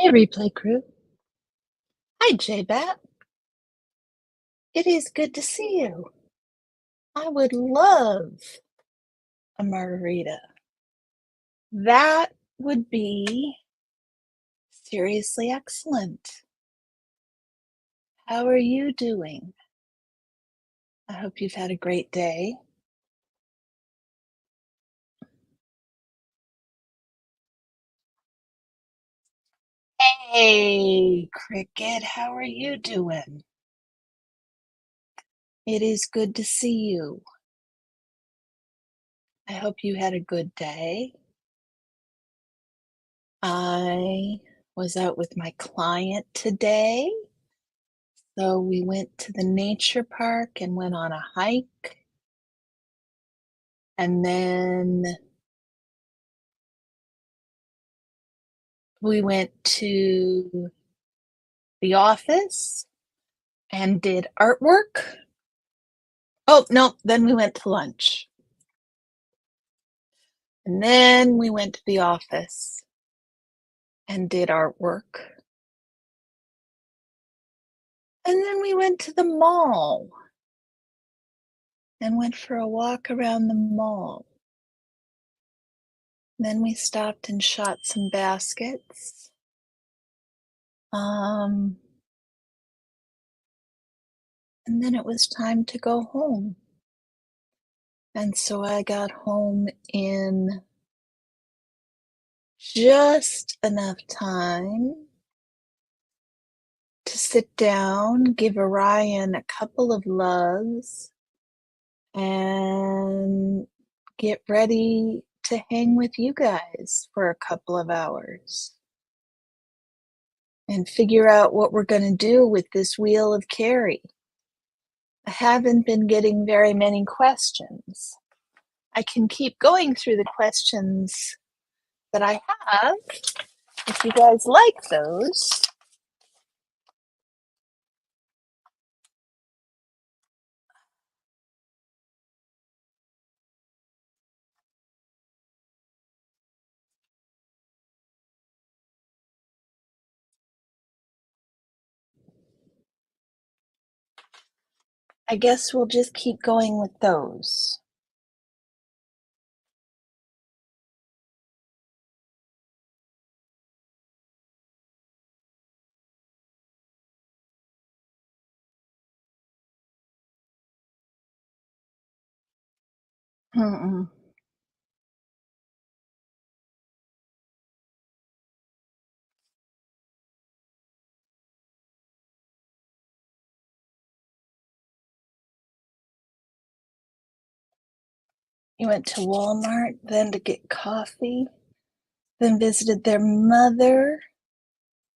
Hey, replay crew. Hi, J-Bat. It is good to see you. I would love a margarita. That would be seriously excellent. How are you doing? I hope you've had a great day. Hey, Cricket, how are you doing? It is good to see you. I hope you had a good day. I was out with my client today. So we went to the nature park and went on a hike. And then we went to the office and did artwork. Oh, no, then we went to lunch. And then we went to the office and did artwork. And then we went to the mall and went for a walk around the mall. Then we stopped and shot some baskets. And then it was time to go home. And so I got home in just enough time to sit down, give Orion a couple of loves, and get ready to hang with you guys for a couple of hours and figure out what we're going to do with this Wheel of Karrie. I haven't been getting very many questions. I can keep going through the questions that I have if you guys like those. I guess we'll just keep going with those. Mm-mm. You went to Walmart, then to get coffee, then visited their mother,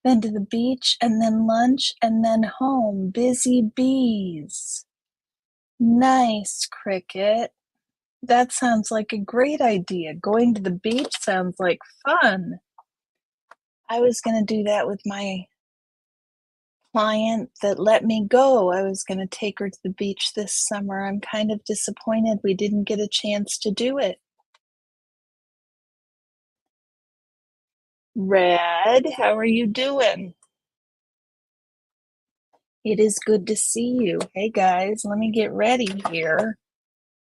then to the beach, and then lunch, and then home. Busy bees. Nice, Cricket. That sounds like a great idea. Going to the beach sounds like fun. I was going to do that with my client that let me go. I was going to take her to the beach this summer. I'm kind of disappointed we didn't get a chance to do it. Red, how are you doing? It is good to see you. Hey guys, let me get ready here.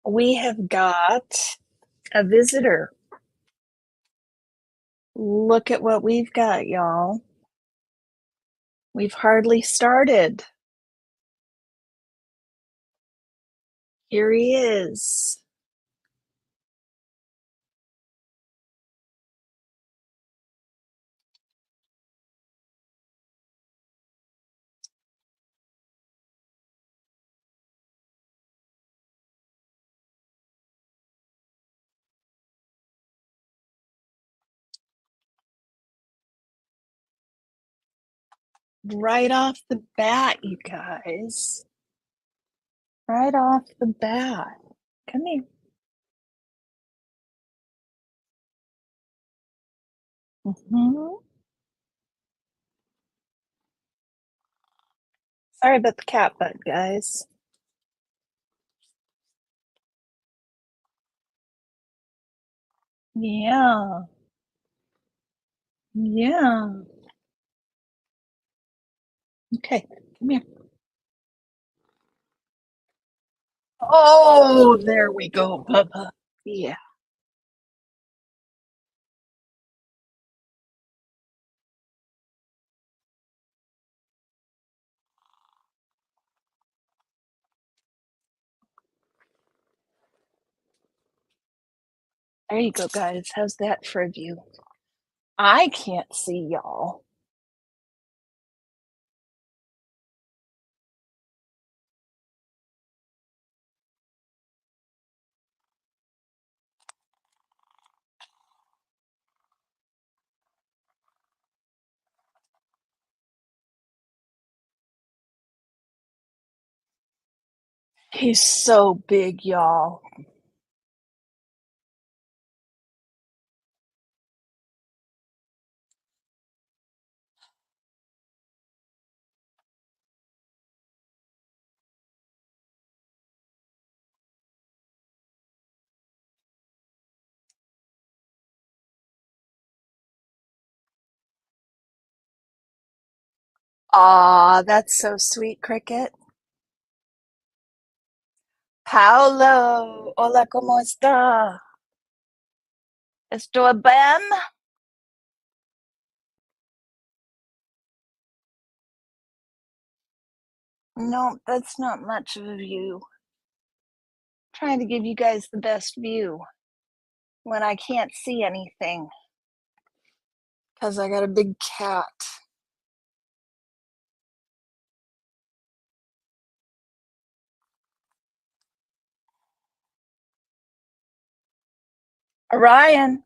We have got a visitor. Look at what we've got, y'all. We've hardly started. Here he is. Right off the bat, you guys. Right off the bat. Come here. Mm-hmm. Sorry about the cat butt, guys. Yeah. Yeah. Okay, come here. Oh, there we go, Bubba. Yeah. There you go, guys. How's that for a view? I can't see y'all. He's so big, y'all. Aw, that's so sweet, Cricket. Paolo, hola, ¿cómo está? ¿Estoy bien? No, that's not much of a view. Trying to give you guys the best view when I can't see anything because I got a big cat. Orion,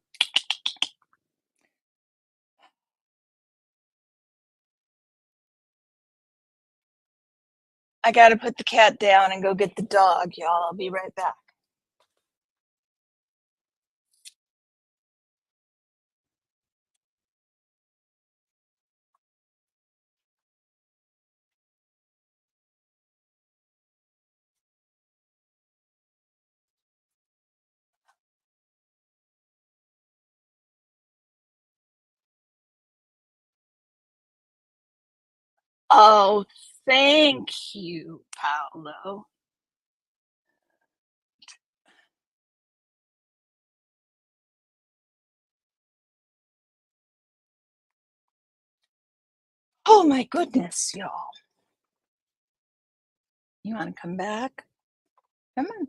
I got to put the cat down and go get the dog, y'all. I'll be right back. Oh, thank you, Paolo. Oh my goodness, y'all. You want to come back? Come on.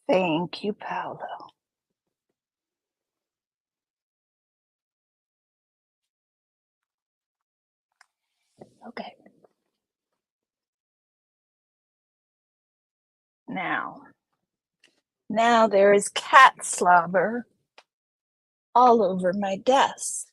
Thank you, Paolo. Okay. Now, now there is cat slobber all over my desk.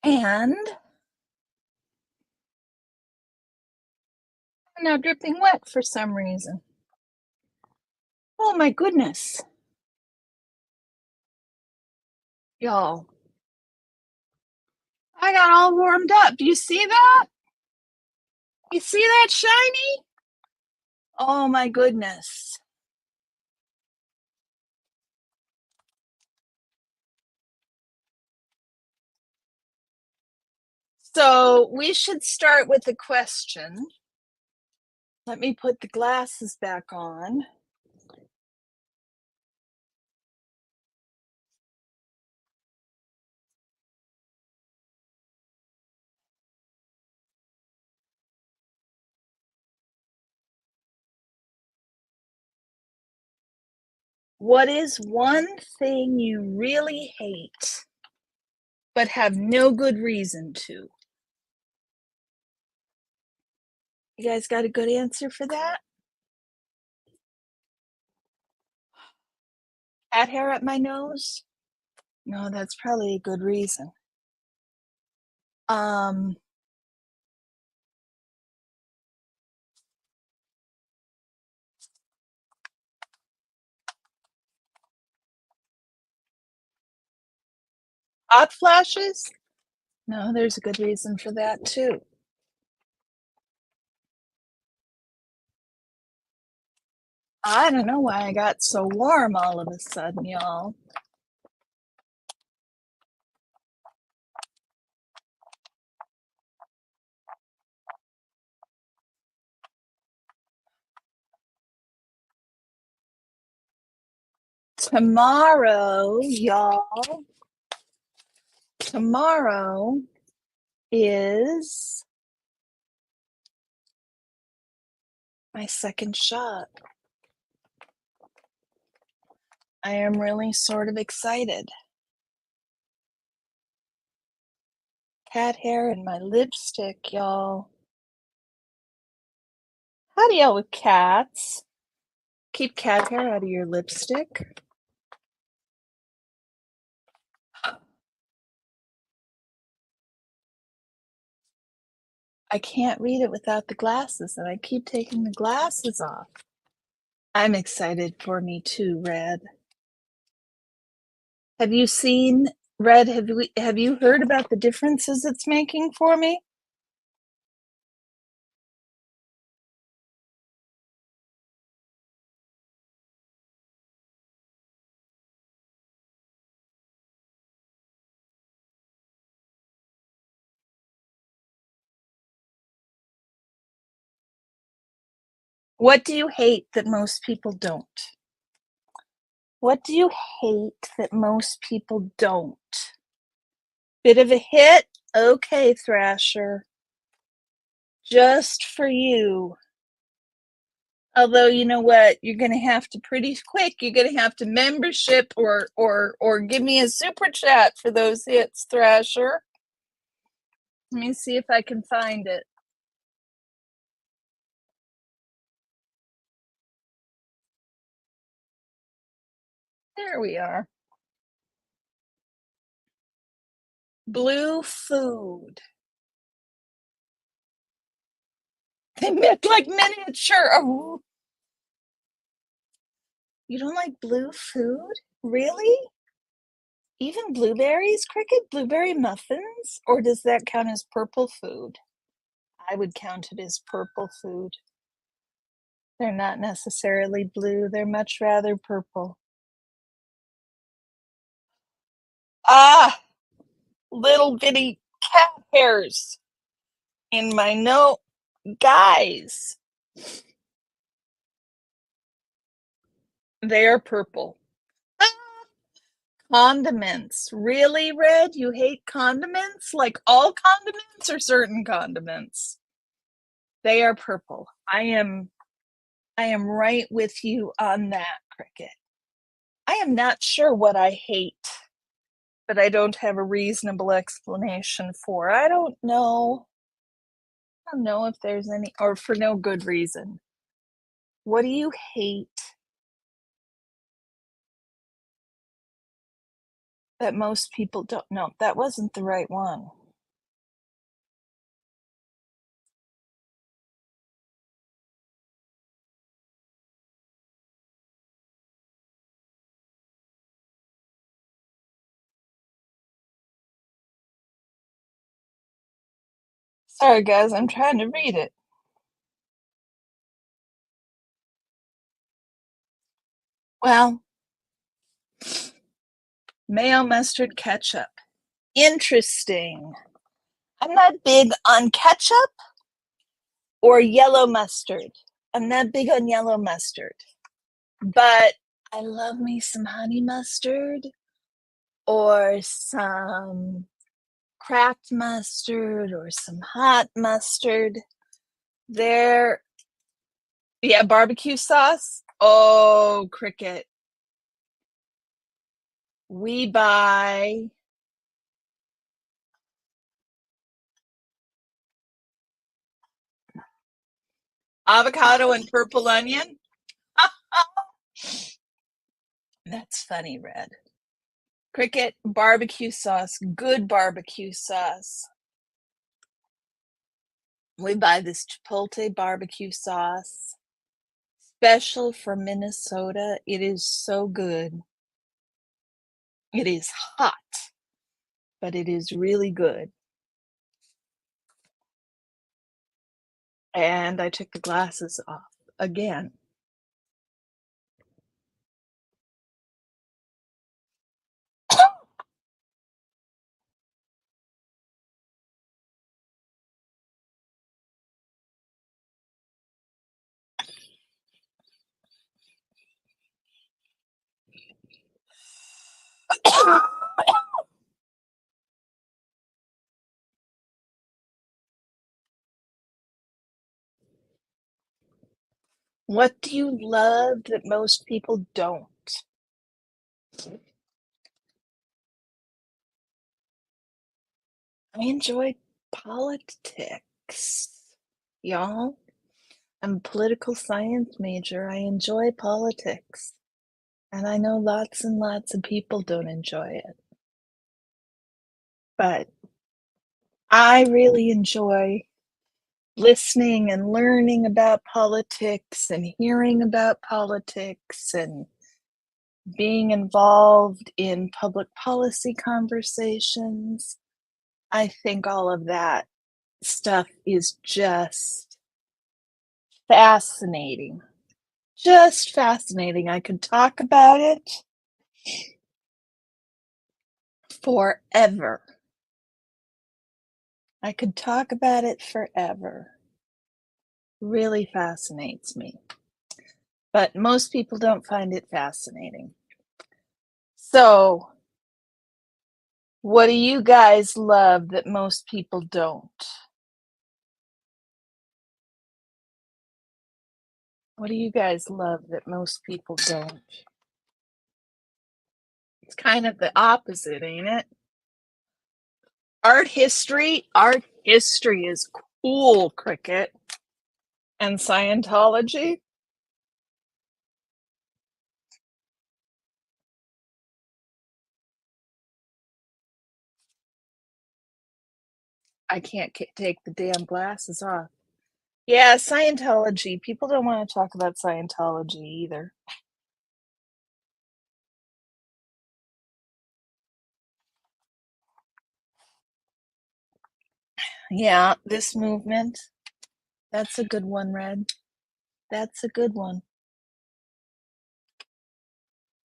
And I'm now dripping wet for some reason. Oh my goodness. Y'all, I got all warmed up. Do you see that? You see that shiny? Oh my goodness. So we should start with the question. Let me put the glasses back on. What is one thing you really hate but have no good reason to? You guys got a good answer for that? Cat hair up my nose? No, that's probably a good reason. Hot flashes? No, there's a good reason for that too. I don't know why I got so warm all of a sudden, y'all. Tomorrow, y'all, tomorrow is my second shot. I am really sort of excited. Cat hair in my lipstick, y'all. How do y'all with cats? Keep cat hair out of your lipstick. I can't read it without the glasses, and I keep taking the glasses off. I'm excited for me too, Red. Have you seen Red? Have you heard about the differences it's making for me? What do you hate that most people don't? What do you hate that most people don't? Bit of a hit? Okay, Thrasher. Just for you. Although, you know what? You're going to have to pretty quick. You're going to have to membership or give me a super chat for those hits, Thrasher. Let me see if I can find it. There we are. Blue food. They make like miniature. Oh. You don't like blue food? Really? Even blueberries, Cricket? Blueberry muffins? Or does that count as purple food? I would count it as purple food. They're not necessarily blue, they're much rather purple. Ah, little bitty cat hairs in my nose. Guys, they are purple. Condiments. Really, Red? You hate condiments? Like all condiments or certain condiments? They are purple. I am right with you on that, Cricket. I am not sure what I hate, but I don't have a reasonable explanation for. I don't know. I don't know if there's any, or for no good reason. What do you hate that most people don't know? That wasn't the right one. Sorry, guys, I'm trying to read it. Well, mayo, mustard, ketchup. Interesting. I'm not big on ketchup or yellow mustard. I'm not big on yellow mustard, but I love me some honey mustard or some cracked mustard or some hot mustard. There, yeah, barbecue sauce. Oh, Cricket. We buy avocado and purple onion. That's funny, Red. Cricket, barbecue sauce, good barbecue sauce. We buy this Chipotle barbecue sauce, special for Minnesota. It is so good. It is hot, but it is really good. And I took the glasses off again. What do you love that most people don't? I enjoy politics, y'all. I'm a political science major. I enjoy politics. And I know lots and lots of people don't enjoy it. But I really enjoy listening and learning about politics and hearing about politics and being involved in public policy conversations. I think all of that stuff is just fascinating. Just fascinating. I could talk about it forever. I could talk about it forever. Really fascinates me. But most people don't find it fascinating. So, what do you guys love that most people don't? What do you guys love that most people don't? It's kind of the opposite, ain't it? Art history is cool, Cricket. And Scientology? I can't take the damn glasses off. Yeah, Scientology. People don't want to talk about Scientology either. Yeah, this movement. That's a good one, Red. That's a good one.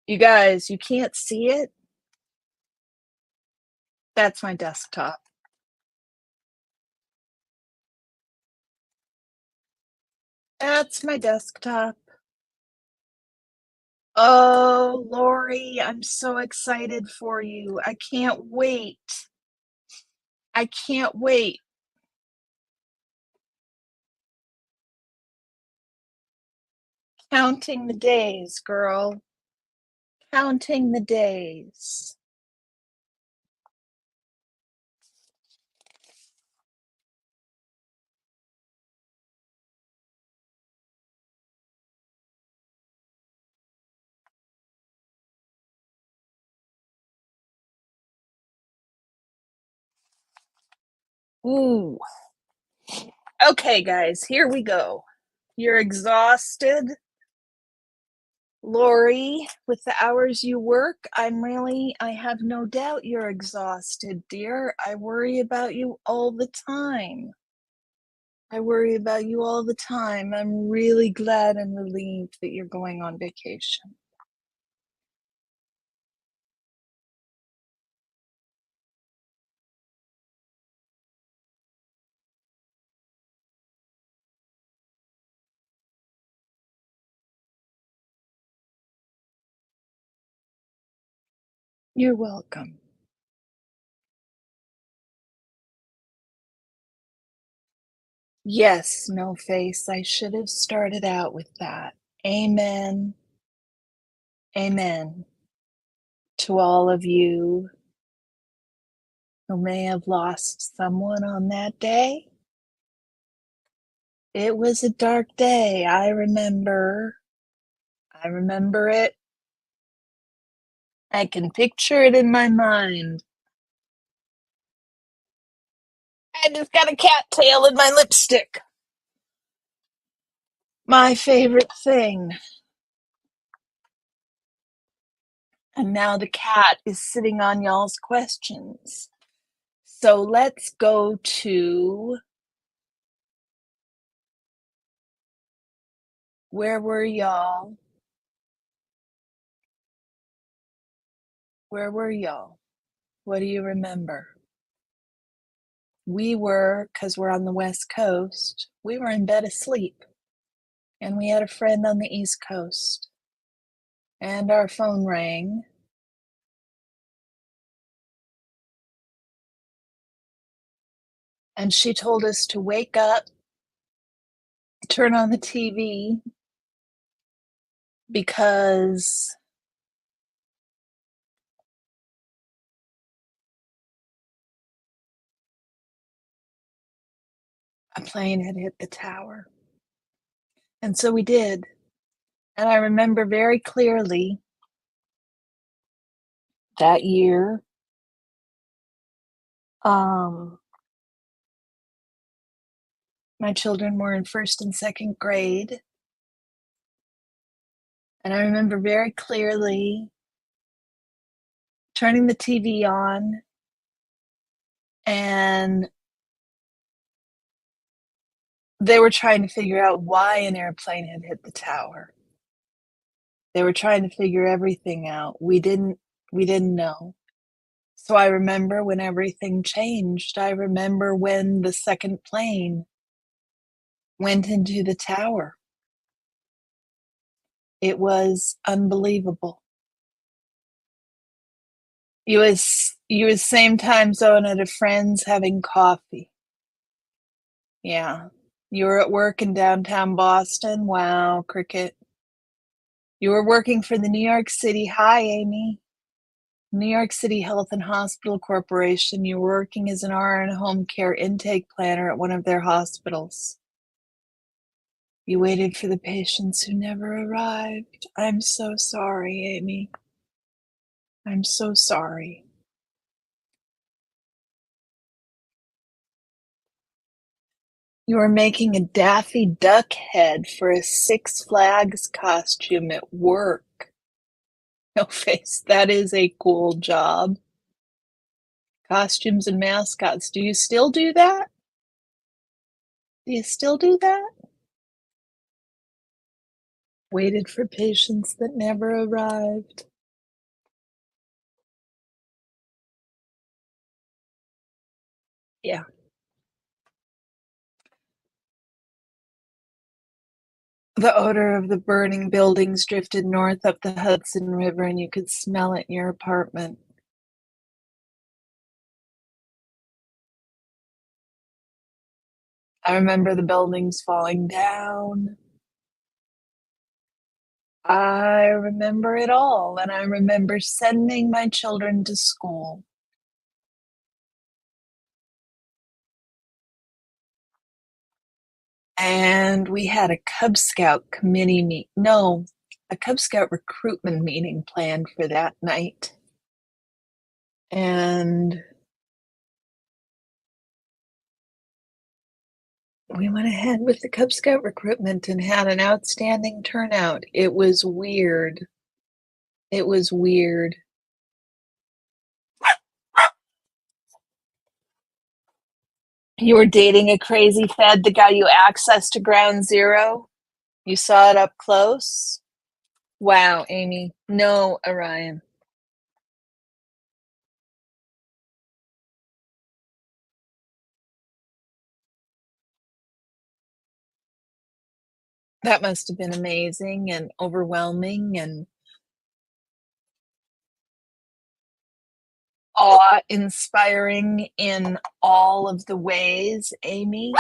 You guys, you can't see it? That's my desktop. That's my desktop. Oh, Lori, I'm so excited for you. I can't wait. I can't wait. Counting the days, girl. Counting the days. Ooh. Okay, guys, here we go. You're exhausted, Lori, with the hours you work. I have no doubt you're exhausted, dear. I worry about you all the time. I worry about you all the time. I'm really glad and relieved that you're going on vacation. You're welcome. Yes, no face. I should have started out with that. Amen. Amen to all of you who may have lost someone on that day. It was a dark day. I remember it. I can picture it in my mind. I just got a cattail in my lipstick. My favorite thing. And now the cat is sitting on y'all's questions. So let's go to where were y'all? Where were y'all? What do you remember? We were, because we're on the West Coast, we were in bed asleep. And we had a friend on the East Coast. And our phone rang. And she told us to wake up, turn on the TV, because a plane had hit the tower. And so we did. And I remember very clearly that year, my children were in first and second grade. And I remember very clearly turning the TV on, and they were trying to figure out why an airplane had hit the tower. They were trying to figure everything out. We didn't know. So I remember when everything changed. I remember when the second plane went into the tower. It was unbelievable. You was same time zone at a friend's having coffee. Yeah. You were at work in downtown Boston. Wow, cricket. You were working for the New York City, hi Amy, New York City Health and Hospital Corporation. You were working as an RN home care intake planner at one of their hospitals. You waited for the patients who never arrived. I'm so sorry, Amy. I'm so sorry. You were making a Daffy Duck head for a Six Flags costume at work. No face, that is a cool job. Costumes and mascots. Do you still do that? Do you still do that? Waited for patients that never arrived. Yeah. The odor of the burning buildings drifted north up the Hudson River, and you could smell it in your apartment. I remember the buildings falling down. I remember it all, and I remember sending my children to school. And we had a Cub Scout committee a Cub Scout recruitment meeting planned for that night. And we went ahead with the Cub Scout recruitment and had an outstanding turnout. It was weird. It was weird. You were dating a crazy Fed that got you access to Ground Zero? You saw it up close? Wow, Amy. No, Orion. That must have been amazing and overwhelming and awe-inspiring in all of the ways, Amy.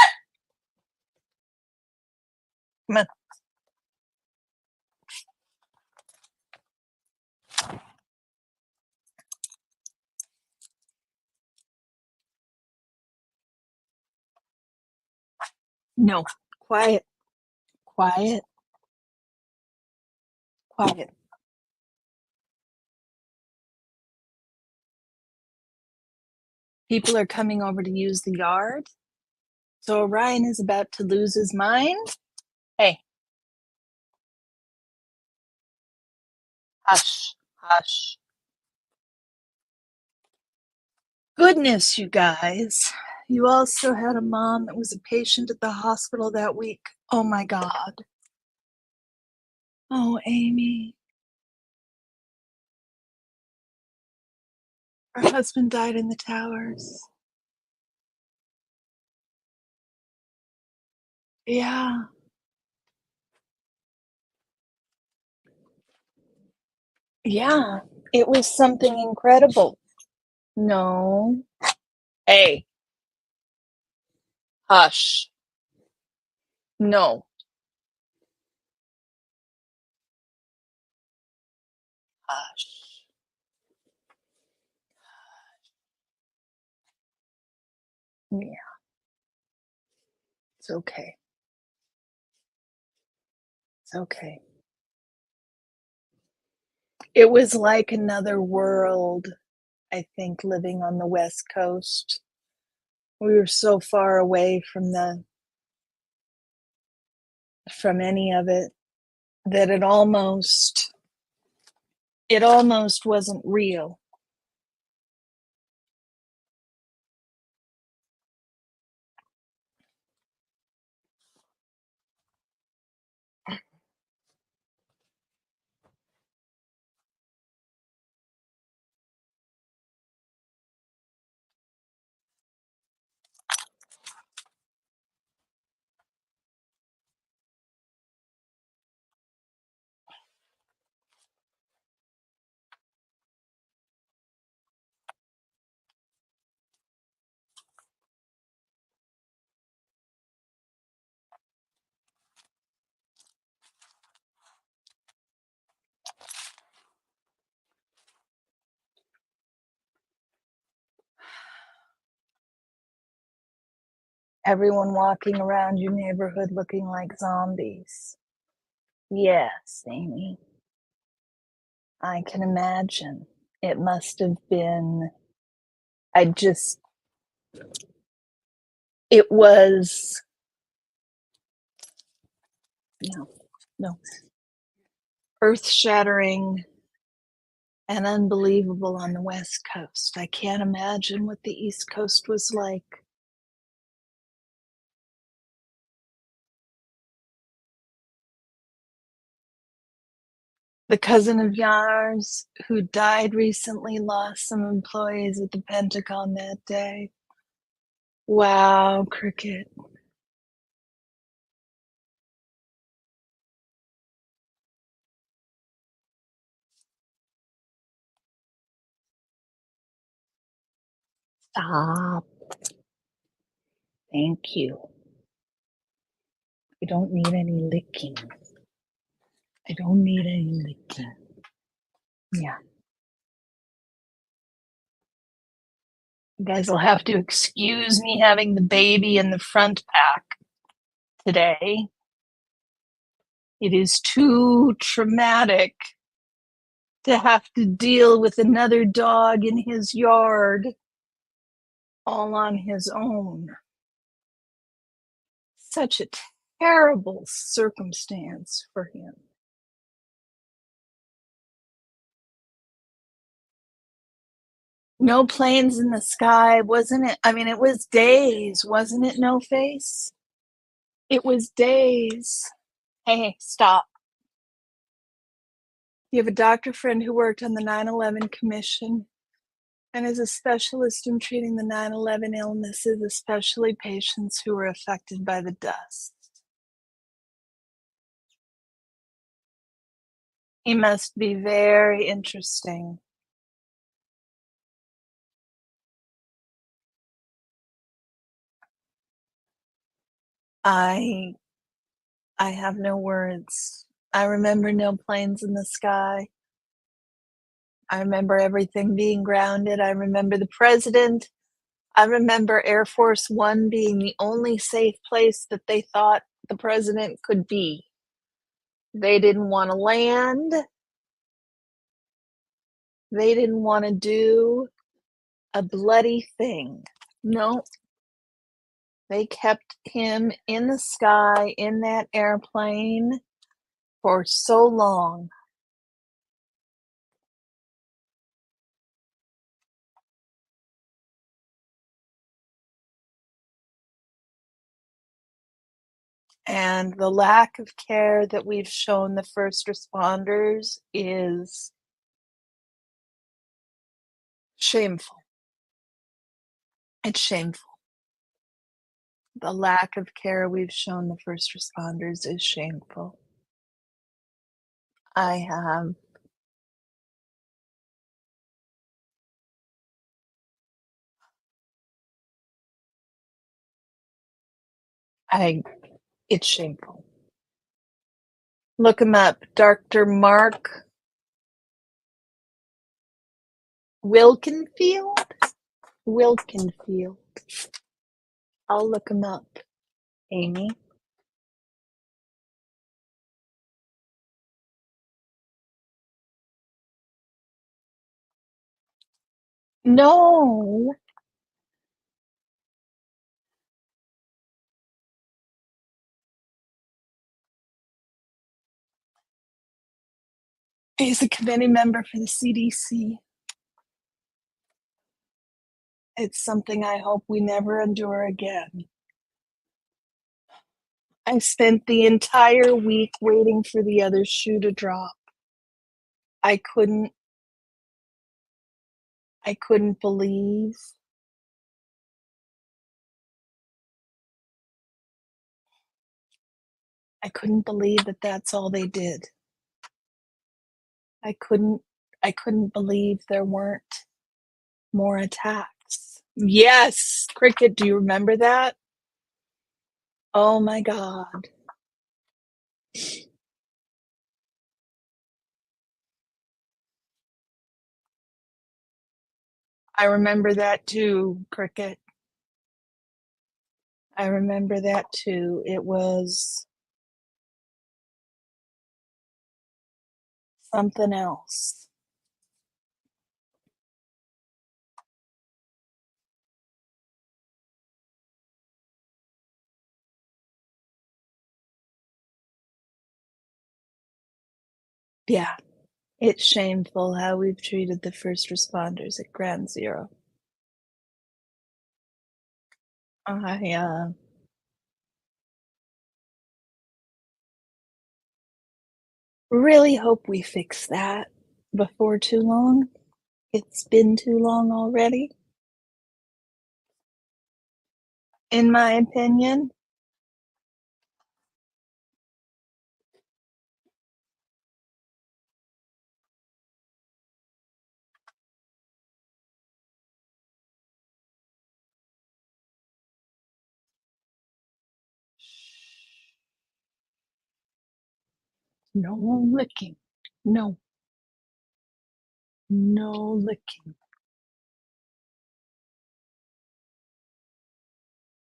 Come on. No, quiet, quiet, quiet. People are coming over to use the yard. So Orion is about to lose his mind. Hey. Hush, hush. Goodness, you guys. You also had a mom that was a patient at the hospital that week. Oh my God. Oh, Amy. Her husband died in the towers. Yeah. Yeah. It was something incredible. No. Hey. Hush. No. Hush. Yeah. It's okay. It's okay. It was like another world, I think, living on the West Coast. We were so far away from any of it that it almost wasn't real. Everyone walking around your neighborhood looking like zombies. Yes, Amy. I can imagine. It must have been, I just, it was, no, earth shattering and unbelievable on the West Coast. I can't imagine what the East Coast was like. The cousin of yours who died recently lost some employees at the Pentagon that day. Wow, cricket. Stop. Thank you. I don't need any licking. I don't need any licking. Yeah. You guys will have to excuse me having the baby in the front pack today. It is too traumatic to have to deal with another dog in his yard all on his own. Such a terrible circumstance for him. No planes in the sky, wasn't it? I mean, it was days, wasn't it, No Face? It was days. Hey, stop. You have a doctor friend who worked on the 9/11 Commission and is a specialist in treating the 9/11 illnesses, especially patients who were affected by the dust. He must be very interesting. I I have no words. I remember no planes in the sky. I remember everything being grounded. I remember the president. I remember Air Force One being the only safe place that they thought the president could be. They didn't want to land. They didn't want to do a bloody thing. No, they kept him in the sky in that airplane for so long. And the lack of care that we've shown the first responders is shameful. It's shameful. The lack of care we've shown the first responders is shameful. I have I it's shameful. Look him up, Dr. Mark Wilkenfield? Wilkenfield. I'll look him up, Amy. No. He's a committee member for the CDC. It's something I hope we never endure again. I spent the entire week waiting for the other shoe to drop. I couldn't believe that that's all they did. I couldn't believe there weren't more attacks. Yes, Cricket, do you remember that? Oh my God. I remember that too, Cricket. I remember that too. It was something else. Yeah, it's shameful how we've treated the first responders at Ground Zero. I really hope we fix that before too long. It's been too long already, in my opinion. No licking. No, no licking.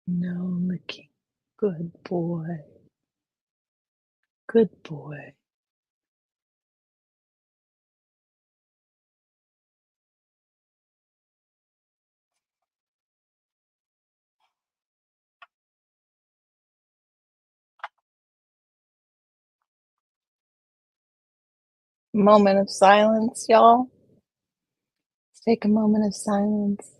No licking. Good boy. Good boy. Moment of silence, y'all. Let's take a moment of silence.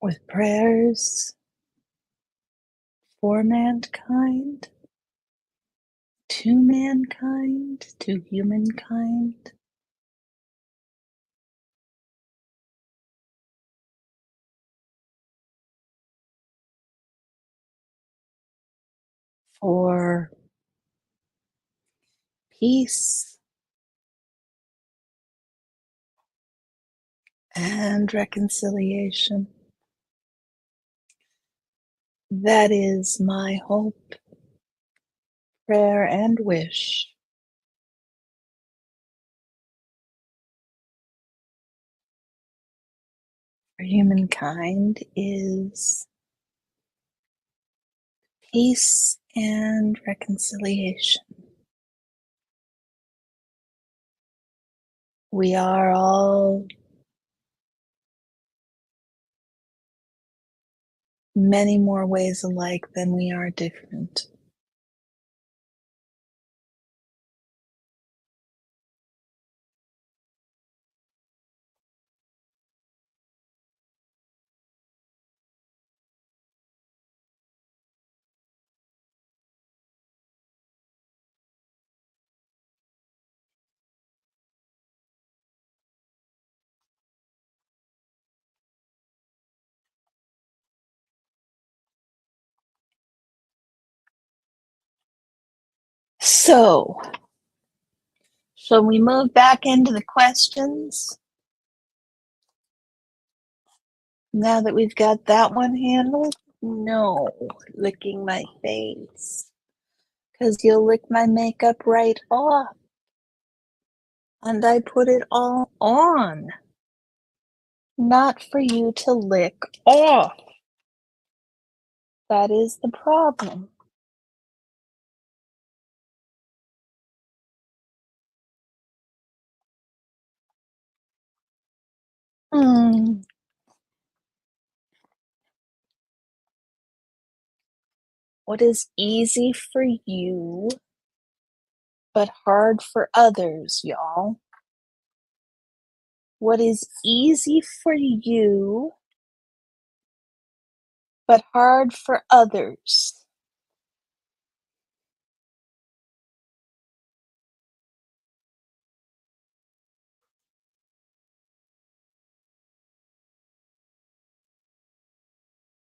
with prayers for mankind, to mankind, to humankind. For peace and reconciliation. That is my hope, prayer, and wish. For humankind is peace and reconciliation. We are all many more ways alike than we are different. So, shall we move back into the questions? Now that we've got that one handled? No, licking my face. Because you'll lick my makeup right off. And I put it all on. Not for you to lick off. That is the problem. Hmm. What is easy for you, but hard for others, y'all? What is easy for you, but hard for others?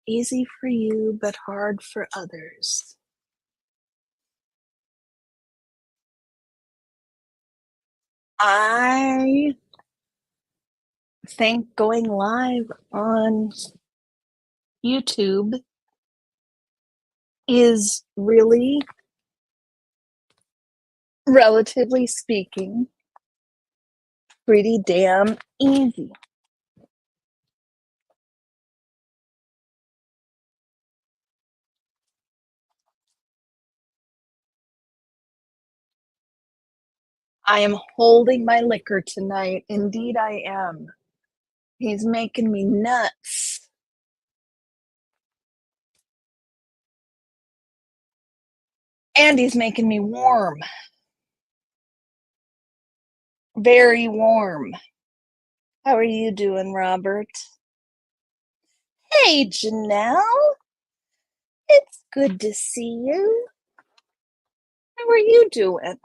Easy for you, but hard for others. I think going live on YouTube is really, relatively speaking, pretty damn easy. I am holding my liquor tonight. Indeed, I am. He's making me nuts. And he's making me warm. Very warm. How are you doing, Robert? Hey, Janelle. It's good to see you. How are you doing?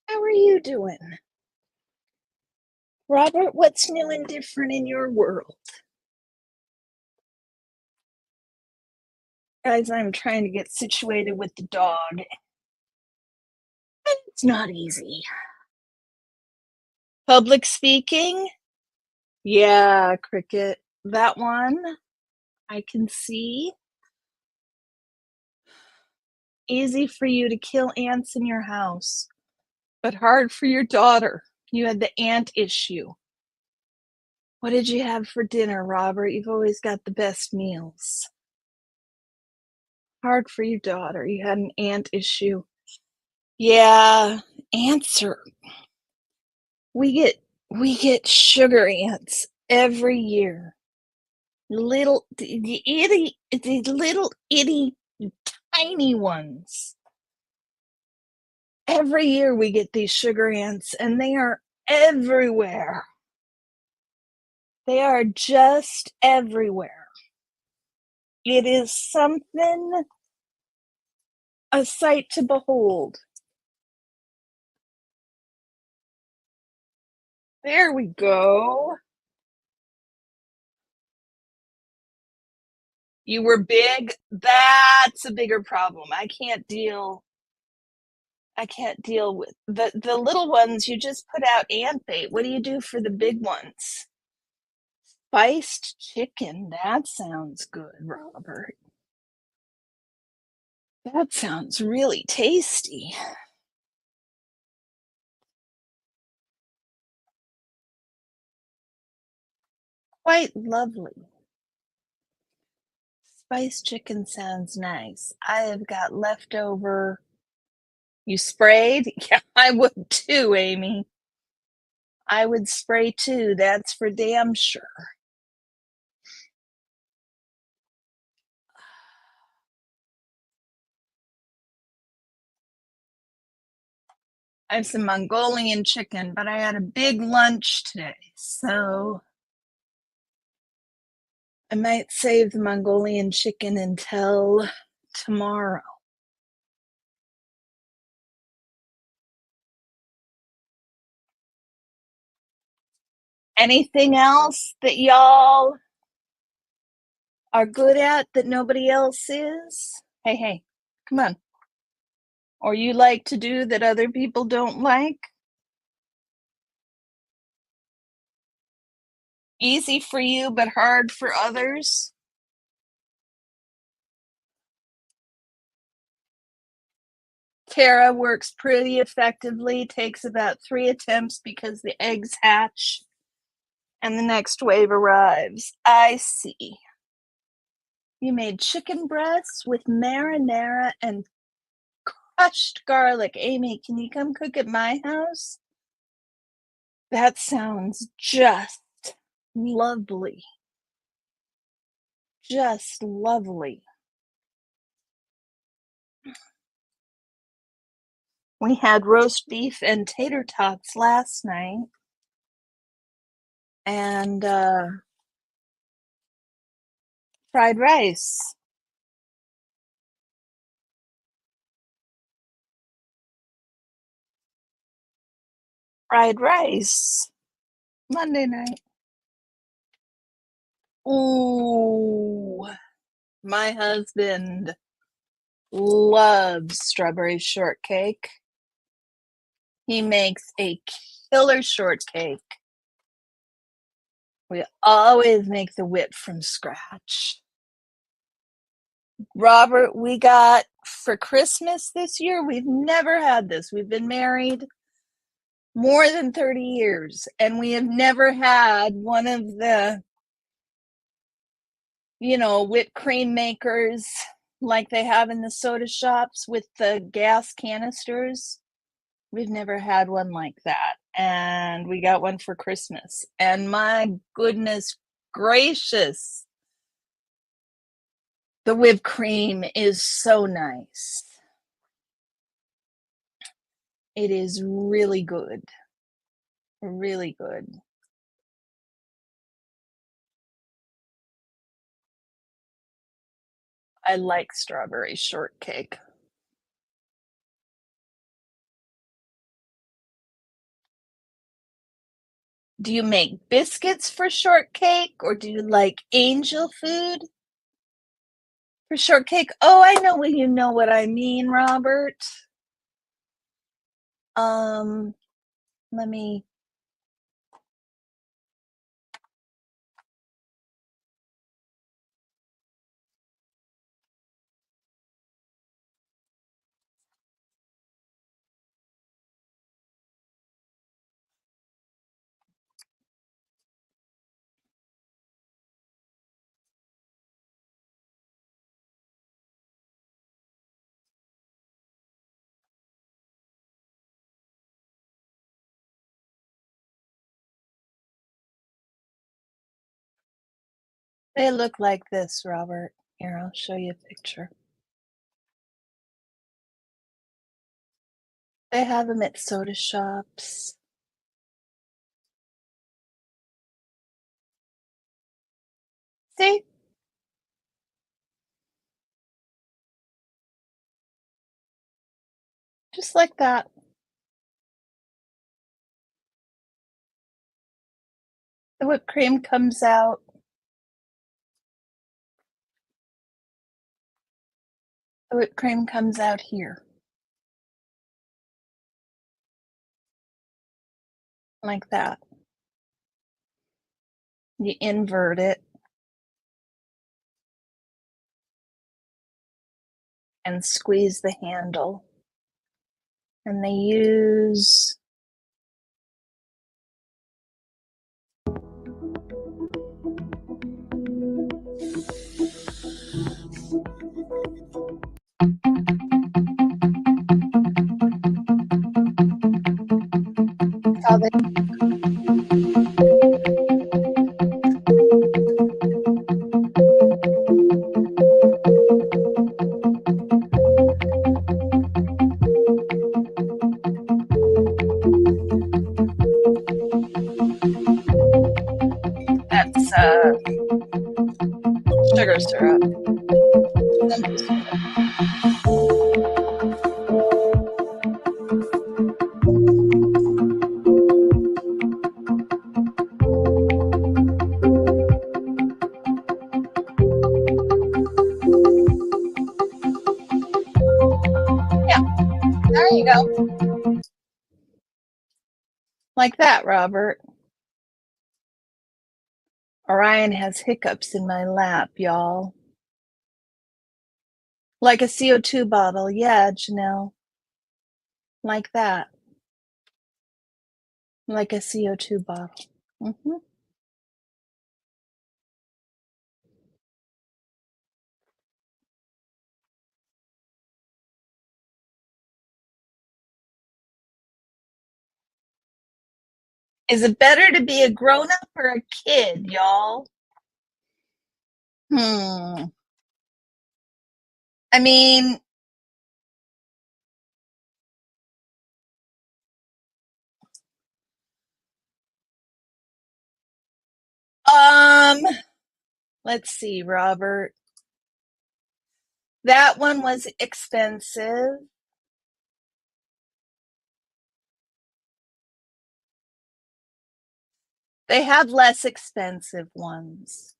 How are you doing? Robert, what's new and different in your world? Guys, I'm trying to get situated with the dog. It's not easy. Public speaking? Yeah, Cricket. That one I can see. Easy for you to kill ants in your house, but hard for your daughter. You had the ant issue. What did you have for dinner, Robert? You've always got the best meals. Hard for your daughter. You had an ant issue. Yeah, ants are. We get sugar ants every year. Little the little itty tiny ones. Every year we get these sugar ants, and they are everywhere. They are just everywhere. It is something, a sight to behold. There we go. You were big? That's a bigger problem. I can't deal with the little ones. You just put out ant bait. What do you do for the big ones? Spiced chicken. That sounds good, Robert. That sounds really tasty. Quite lovely. Spiced chicken sounds nice. I have got leftover. You sprayed? Yeah, I would too, Amy. I would spray too. That's for damn sure. I have some Mongolian chicken, but I had a big lunch today, so I might save the Mongolian chicken until tomorrow. Anything else that y'all are good at that nobody else is? Hey, hey, come on. Or you like to do that other people don't like? Easy for you, but hard for others? Tara works pretty effectively, takes about 3 attempts because the eggs hatch and the next wave arrives. I see. You made chicken breasts with marinara and crushed garlic. Amy, can you come cook at my house? That sounds just lovely. Just lovely. We had roast beef and tater tots last night. And fried rice. Fried rice. Monday night. Ooh, my husband loves strawberry shortcake. He makes a killer shortcake. We always make the whip from scratch. Robert, we got for Christmas this year, we've never had this. We've been married more than 30 years, and we have never had one of the, whipped cream makers like they have in the soda shops with the gas canisters. We've never had one like that. And we got one for Christmas. And my goodness gracious, the whipped cream is so nice. It is really good. Really good. I like strawberry shortcake. Do you make biscuits for shortcake, or do you like angel food for shortcake? Oh, I know what you know what I mean, Robert. Let me. They look like this, Robert. Here, I'll show you a picture. They have them at soda shops. See? Just like that. The whipped cream comes out. The whipped cream comes out here. Like that. You invert it and squeeze the handle. And they use how they that's sugar syrup. Simple syrup. Yeah, there you go. Like that, Robert. Orion has hiccups in my lap, y'all. Like a CO2 bottle. Yeah, Janelle. Like that. Like a CO2 bottle. Mm-hmm. Is it better to be a grown-up or a kid, y'all? I mean, um, let's see, Robert. That one was expensive. They have less expensive ones.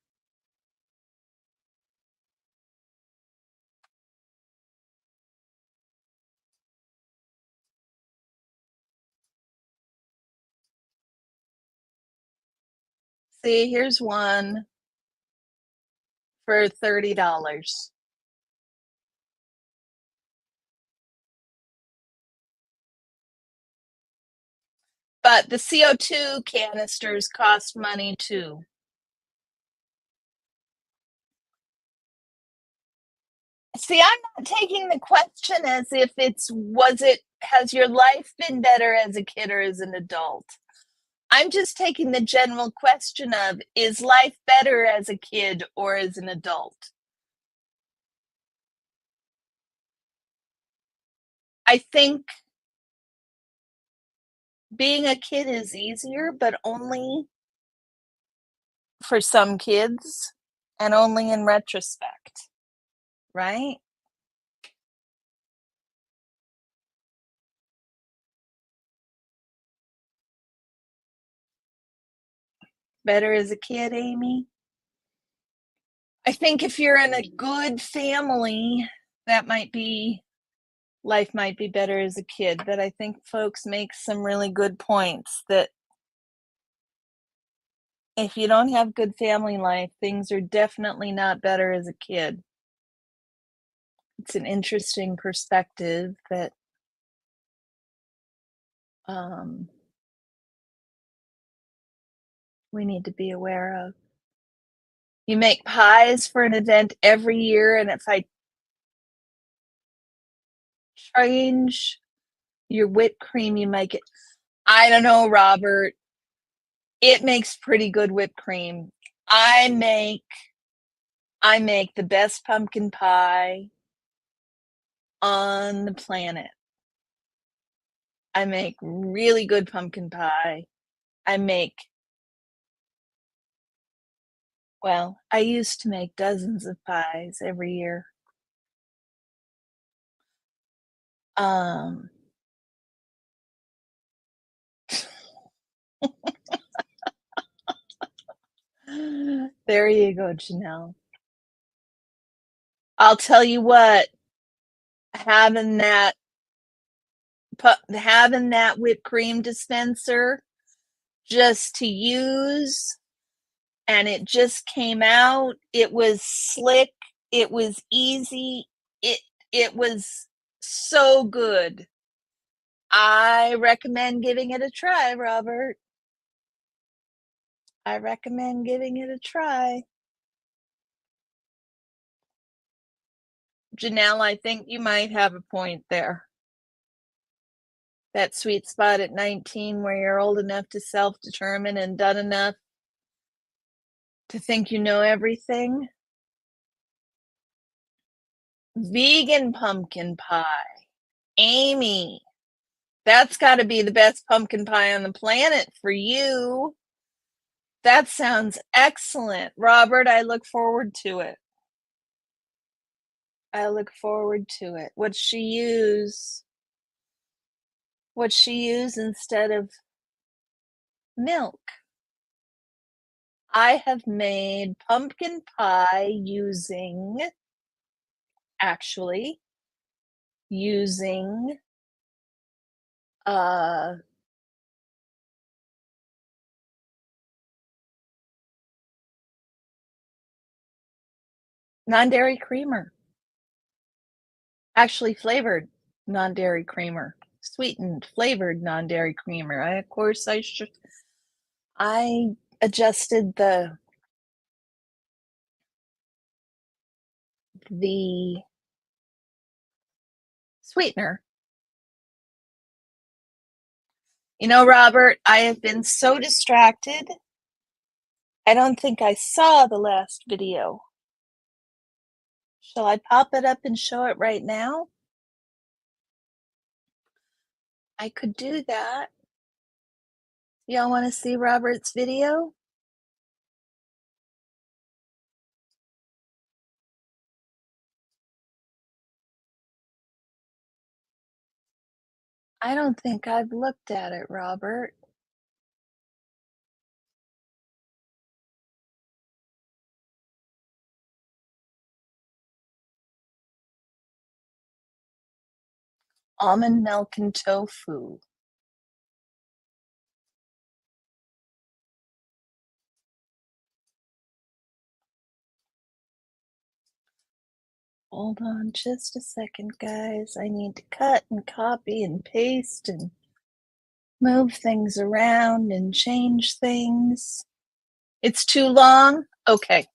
See, here's one for $30. But the CO2 canisters cost money too. See, I'm not taking the question as if has your life been better as a kid or as an adult? I'm just taking the general question of, is life better as a kid or as an adult? I think being a kid is easier, but only for some kids and only in retrospect, right? Better as a kid, Amy? I think if you're in a good family, that might be life might be better as a kid, but I think folks make some really good points that if you don't have good family life, things are definitely not better as a kid. It's an interesting perspective that um, we need to be aware of. You make pies for an event every year, and if I change your whipped cream, you might get. I don't know, Robert. It makes pretty good whipped cream. I make the best pumpkin pie on the planet. I make really good pumpkin pie. I make Well, I used to make dozens of pies every year. Um, there you go, Janelle. I'll tell you what, having that having that whipped cream dispenser just to use, and it just came out. It was slick. It was easy. It was so good. I recommend giving it a try, Robert. I recommend giving it a try. Janelle, I think you might have a point there. That sweet spot at 19 where you're old enough to self-determine and done enough to think you know everything. Vegan pumpkin pie. Amy, that's got to be the best pumpkin pie on the planet for you. That sounds excellent. Robert, I look forward to it. I look forward to it. What's she use? What's she use instead of milk? I have made pumpkin pie actually, using uh, non-dairy creamer. Actually, flavored non-dairy creamer. Sweetened, flavored non-dairy creamer. Of course, I adjusted the sweetener. You know, Robert, I have been so distracted. I don't think I saw the last video. Shall I pop it up and show it right now? I could do that. Y'all want to see Robert's video? I don't think I've looked at it, Robert. Almond milk and tofu. Hold on just a second, guys. I need to cut and copy and paste and move things around and change things. It's too long? Okay.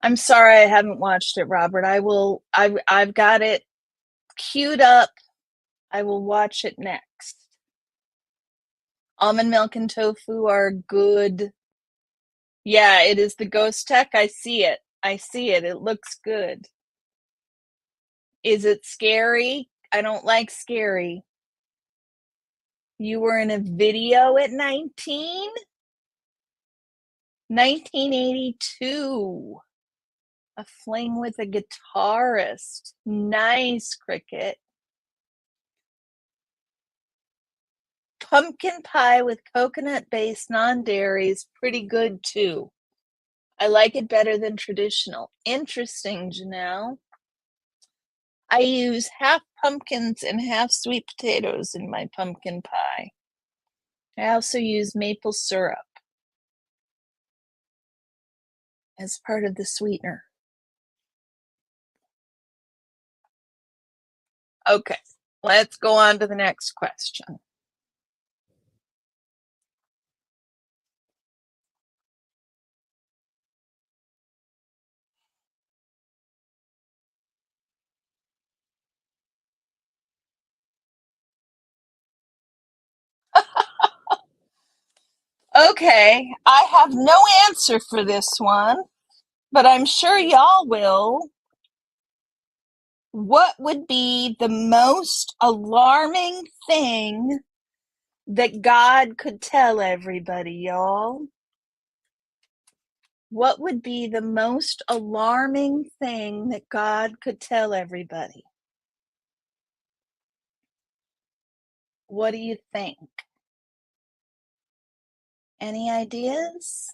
I'm sorry I haven't watched it, Robert. I've got it queued up. I will watch it next. Almond milk and tofu are good. Yeah, it is the ghost tech. I see it. I see it. It looks good. Is it scary? I don't like scary. You were in a video at 19? 1982. A fling with a guitarist. Nice, Cricket. Pumpkin pie with coconut-based non-dairy is pretty good too. I like it better than traditional. Interesting, Janelle. I use half pumpkins and half sweet potatoes in my pumpkin pie. I also use maple syrup as part of the sweetener. Okay, let's go on to the next question. Okay, I have no answer for this one, but I'm sure y'all will. What would be the most alarming thing that God could tell everybody, y'all? What would be the most alarming thing that God could tell everybody? What do you think? Any ideas?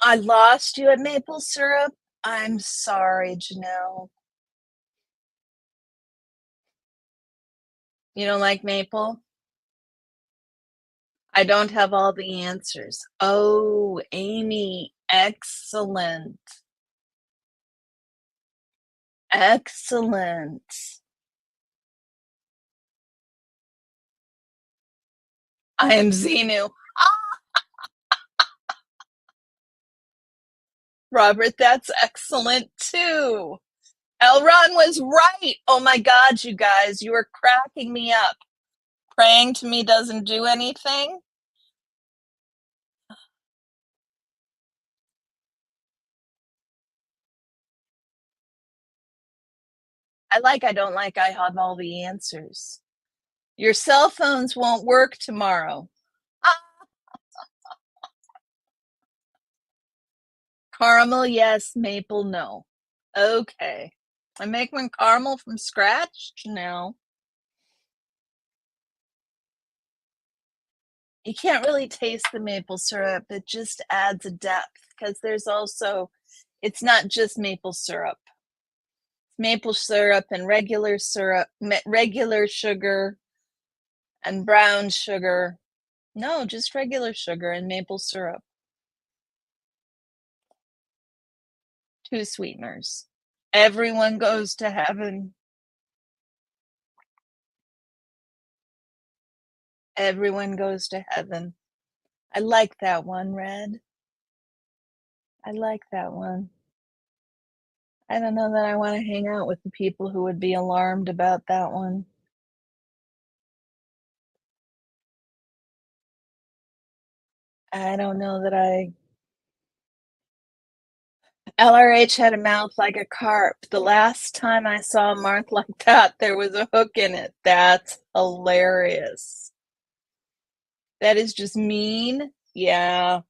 I lost you at maple syrup. I'm sorry, Janelle. You don't like maple? I don't have all the answers. Oh, Amy, excellent. Excellent. I am Xenu. Robert, that's excellent too. Elron was right. Oh my God, you guys, you are cracking me up. Praying to me doesn't do anything. I don't like, I have all the answers. Your cell phones won't work tomorrow. Ah, caramel, yes. Maple, no. Okay. I make my caramel from scratch? No. You can't really taste the maple syrup. It just adds a depth because there's also, it's not just maple syrup. Maple syrup and regular sugar and brown sugar. No, just regular sugar and maple syrup. Two sweeteners. Everyone goes to heaven. Everyone goes to heaven. I like that one, Red. I like that one. I don't know that I want to hang out with the people who would be alarmed about that one. I don't know that I. LRH had a mouth like a carp. The last time I saw a mark like that, there was a hook in it. That's hilarious. That is just mean. Yeah.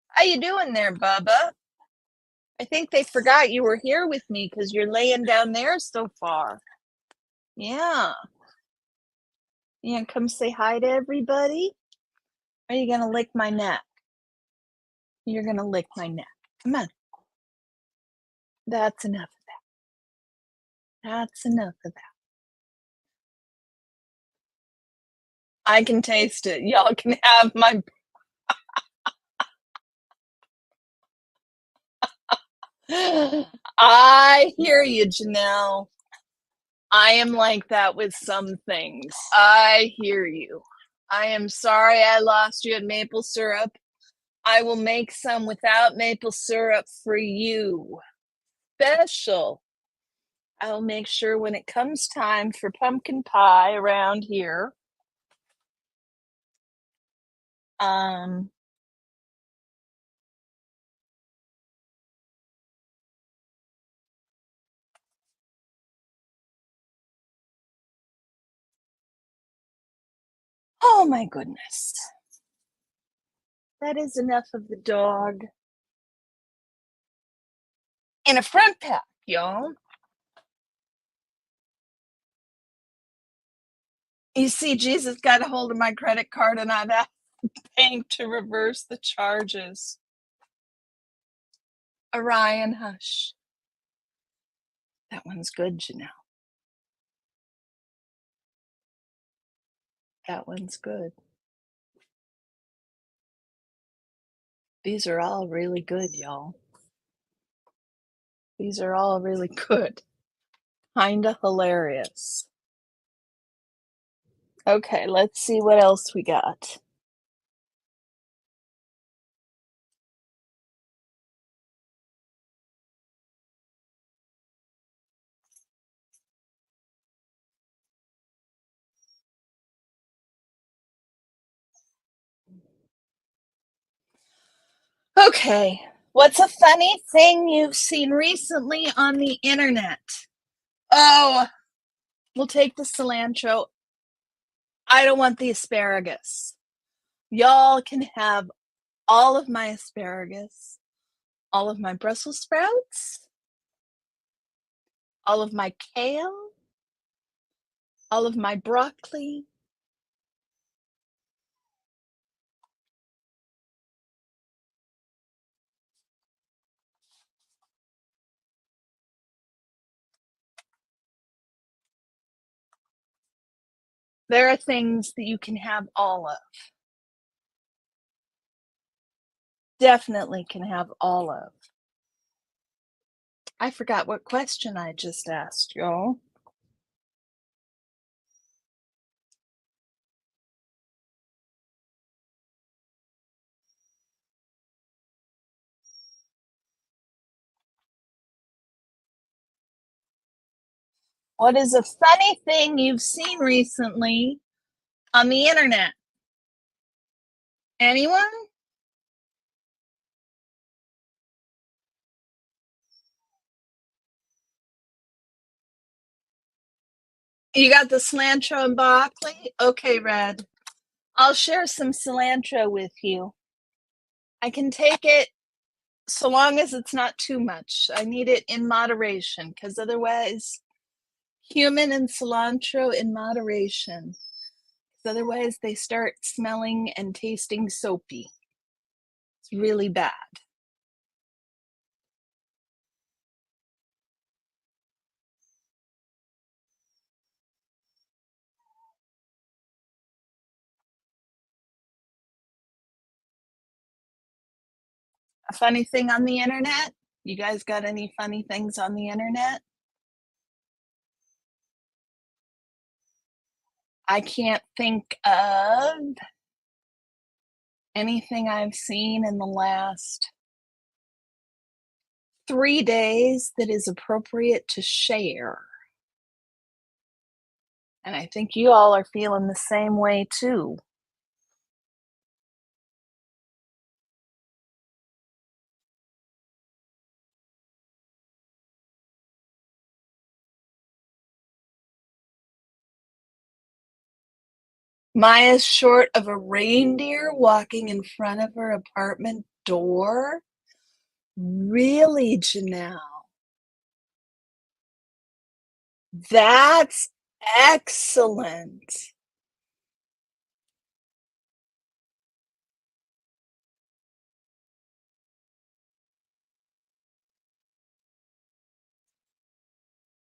How you doing there, Bubba? I think they forgot you were here with me because you're laying down there so far. Yeah. You gonna come say hi to everybody? Or are you gonna lick my neck? You're gonna lick my neck. Come on. That's enough of that. That's enough of that. I can taste it. Y'all can have my. I hear you, Janelle. I am like that with some things. I hear you. I am sorry I lost you at maple syrup. I will make some without maple syrup for you. Special. I'll make sure when it comes time for pumpkin pie around here. Um, oh my goodness. That is enough of the dog. In a front pack, y'all. You see, Jesus got a hold of my credit card and I've asked the bank to reverse the charges. Orion, hush. That one's good, Janelle. That one's good. These are all really good, y'all. These are all really good. Kinda hilarious. Okay, let's see what else we got. Okay, What's a funny thing you've seen recently on the internet? Oh, we'll take the cilantro. I don't want the asparagus. Y'all can have all of my asparagus, all of my Brussels sprouts, all of my kale, all of my broccoli. There are things that you can have all of. Definitely can have all of. I forgot what question I just asked, y'all. What is a funny thing you've seen recently on the internet? Anyone? You got the cilantro and broccoli? Okay, Red. I'll share some cilantro with you. I can take it so long as it's not too much. I need it in moderation because otherwise, cumin and cilantro in moderation. Because otherwise, they start smelling and tasting soapy. It's really bad. A funny thing on the internet? You guys got any funny things on the internet? I can't think of anything I've seen in the last 3 days that is appropriate to share. And I think you all are feeling the same way too. Maya's short of a reindeer walking in front of her apartment door? Really, Janelle? That's excellent.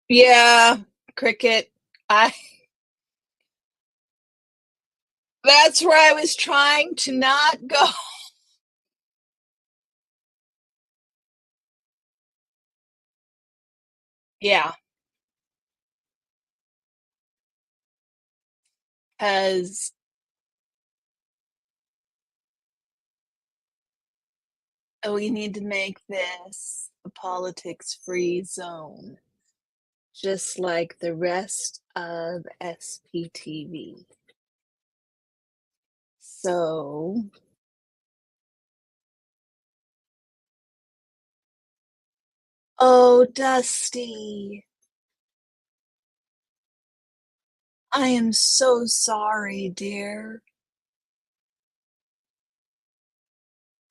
Yeah, cricket. I That's where I was trying to not go. Yeah, because we need to make this a politics-free zone, just like the rest of SPTV. So, oh, Dusty, I am so sorry, dear.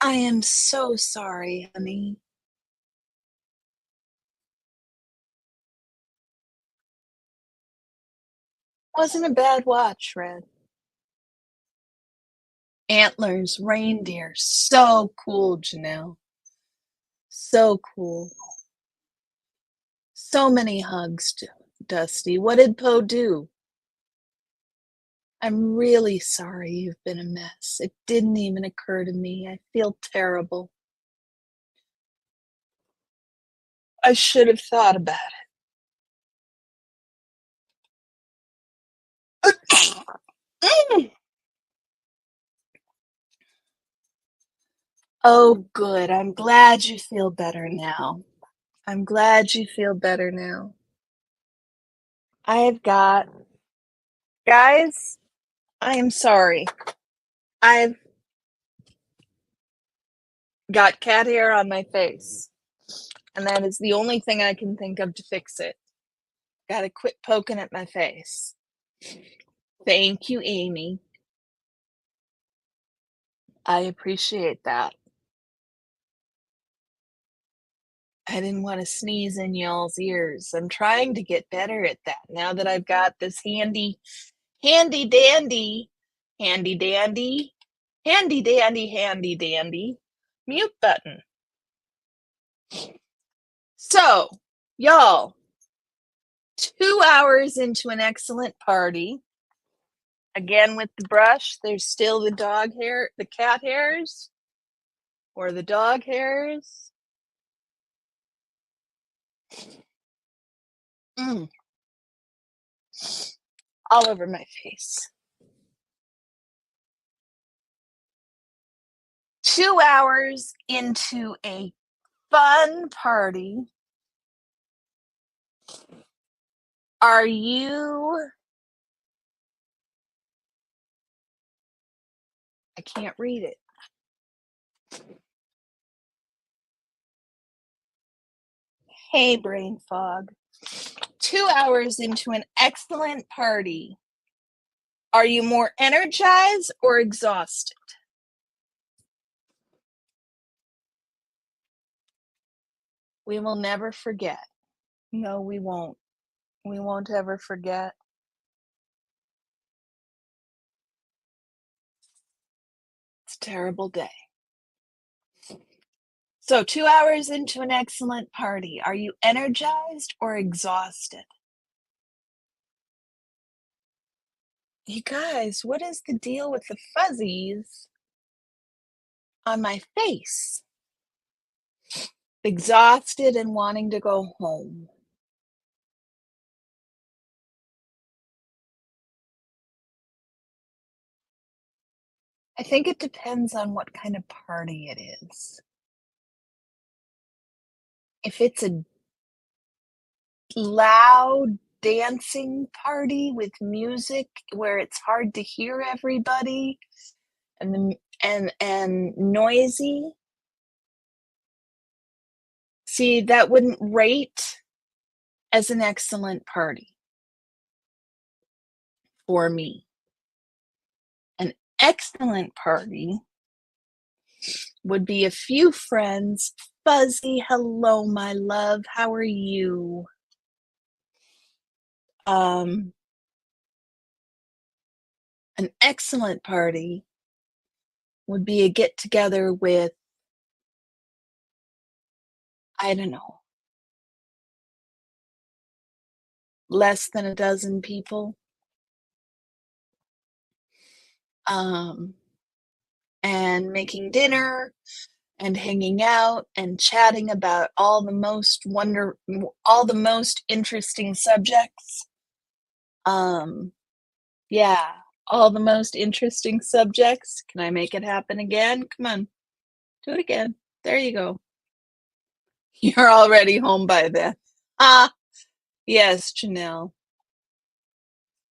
I am so sorry, honey. Wasn't a bad watch, Red. Antlers, reindeer, so cool, Janelle. So cool. So many hugs, Dusty. What did Poe do? I'm really sorry you've been a mess. It didn't even occur to me. I feel terrible. I should have thought about it. Oh, good. I'm glad you feel better now. I'm glad you feel better now. I've got, guys, I am sorry. I've got cat hair on my face, and that is the only thing I can think of to fix it. Gotta quit poking at my face. Thank you, Amy. I appreciate that. I didn't want to sneeze in y'all's ears. I'm trying to get better at that now that I've got this handy dandy mute button. So, y'all, 2 hours into an excellent party. Again with the brush, there's still the dog hair, the cat hairs, or the dog hairs. All over my face. 2 hours into a fun party. Are you... I can't read it. Hey, brain fog. 2 hours into an excellent party. Are you more energized or exhausted? We will never forget. No, we won't. We won't ever forget. It's a terrible day. So 2 hours into an excellent party. Are you energized or exhausted? You guys, what is the deal with the fuzzies on my face? Exhausted and wanting to go home. I think it depends on what kind of party it is. If it's a loud dancing party with music where it's hard to hear everybody and noisy, see, that wouldn't rate as an excellent party for me. An excellent party would be a few friends, fuzzy, hello, my love, how are you? An excellent party would be a get together with, I don't know, less than a dozen people. And making dinner and hanging out and chatting about all the most interesting subjects. Yeah, all the most interesting subjects. Can I make it happen again? Come on, do it again. There you go. You're already home by then. Yes, Janelle.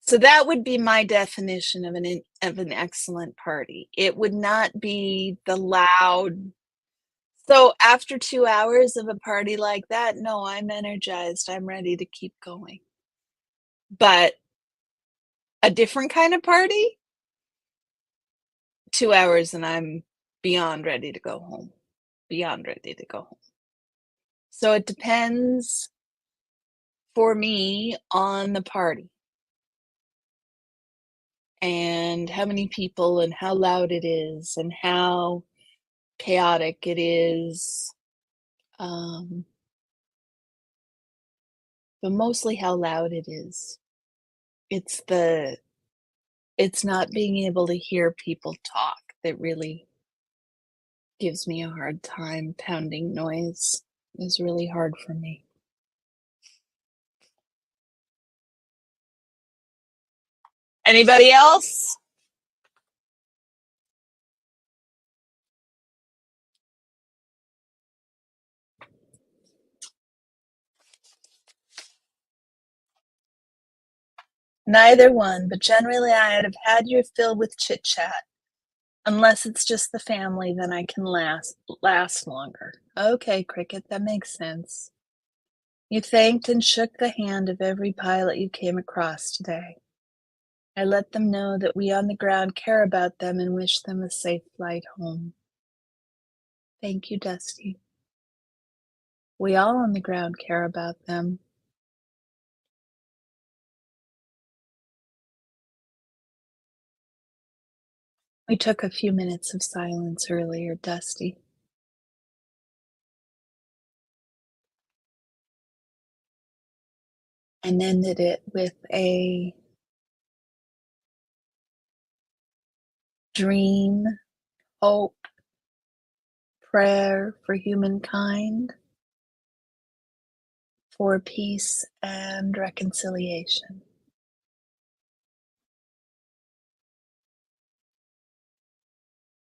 So that would be my definition of an excellent party. It would not be the loud. So after 2 hours of a party like that, no, I'm energized. I'm ready to keep going. But a different kind of party, 2 hours and I'm beyond ready to go home. Beyond ready to go home. So it depends for me on the party and how many people and how loud it is and how chaotic it is. But mostly how loud it is. It's not being able to hear people talk that really gives me a hard time. Pounding noise is really hard for me. Anybody else? Neither one, but generally I have had your fill with chit chat. Unless it's just the family, then I can last longer. Okay, Cricket, that makes sense. You thanked and shook the hand of every pilot you came across today. I let them know that we on the ground care about them and wish them a safe flight home. Thank you, Dusty. We all on the ground care about them. We took a few minutes of silence earlier, Dusty. And ended it with a dream, hope, prayer for humankind, for peace and reconciliation.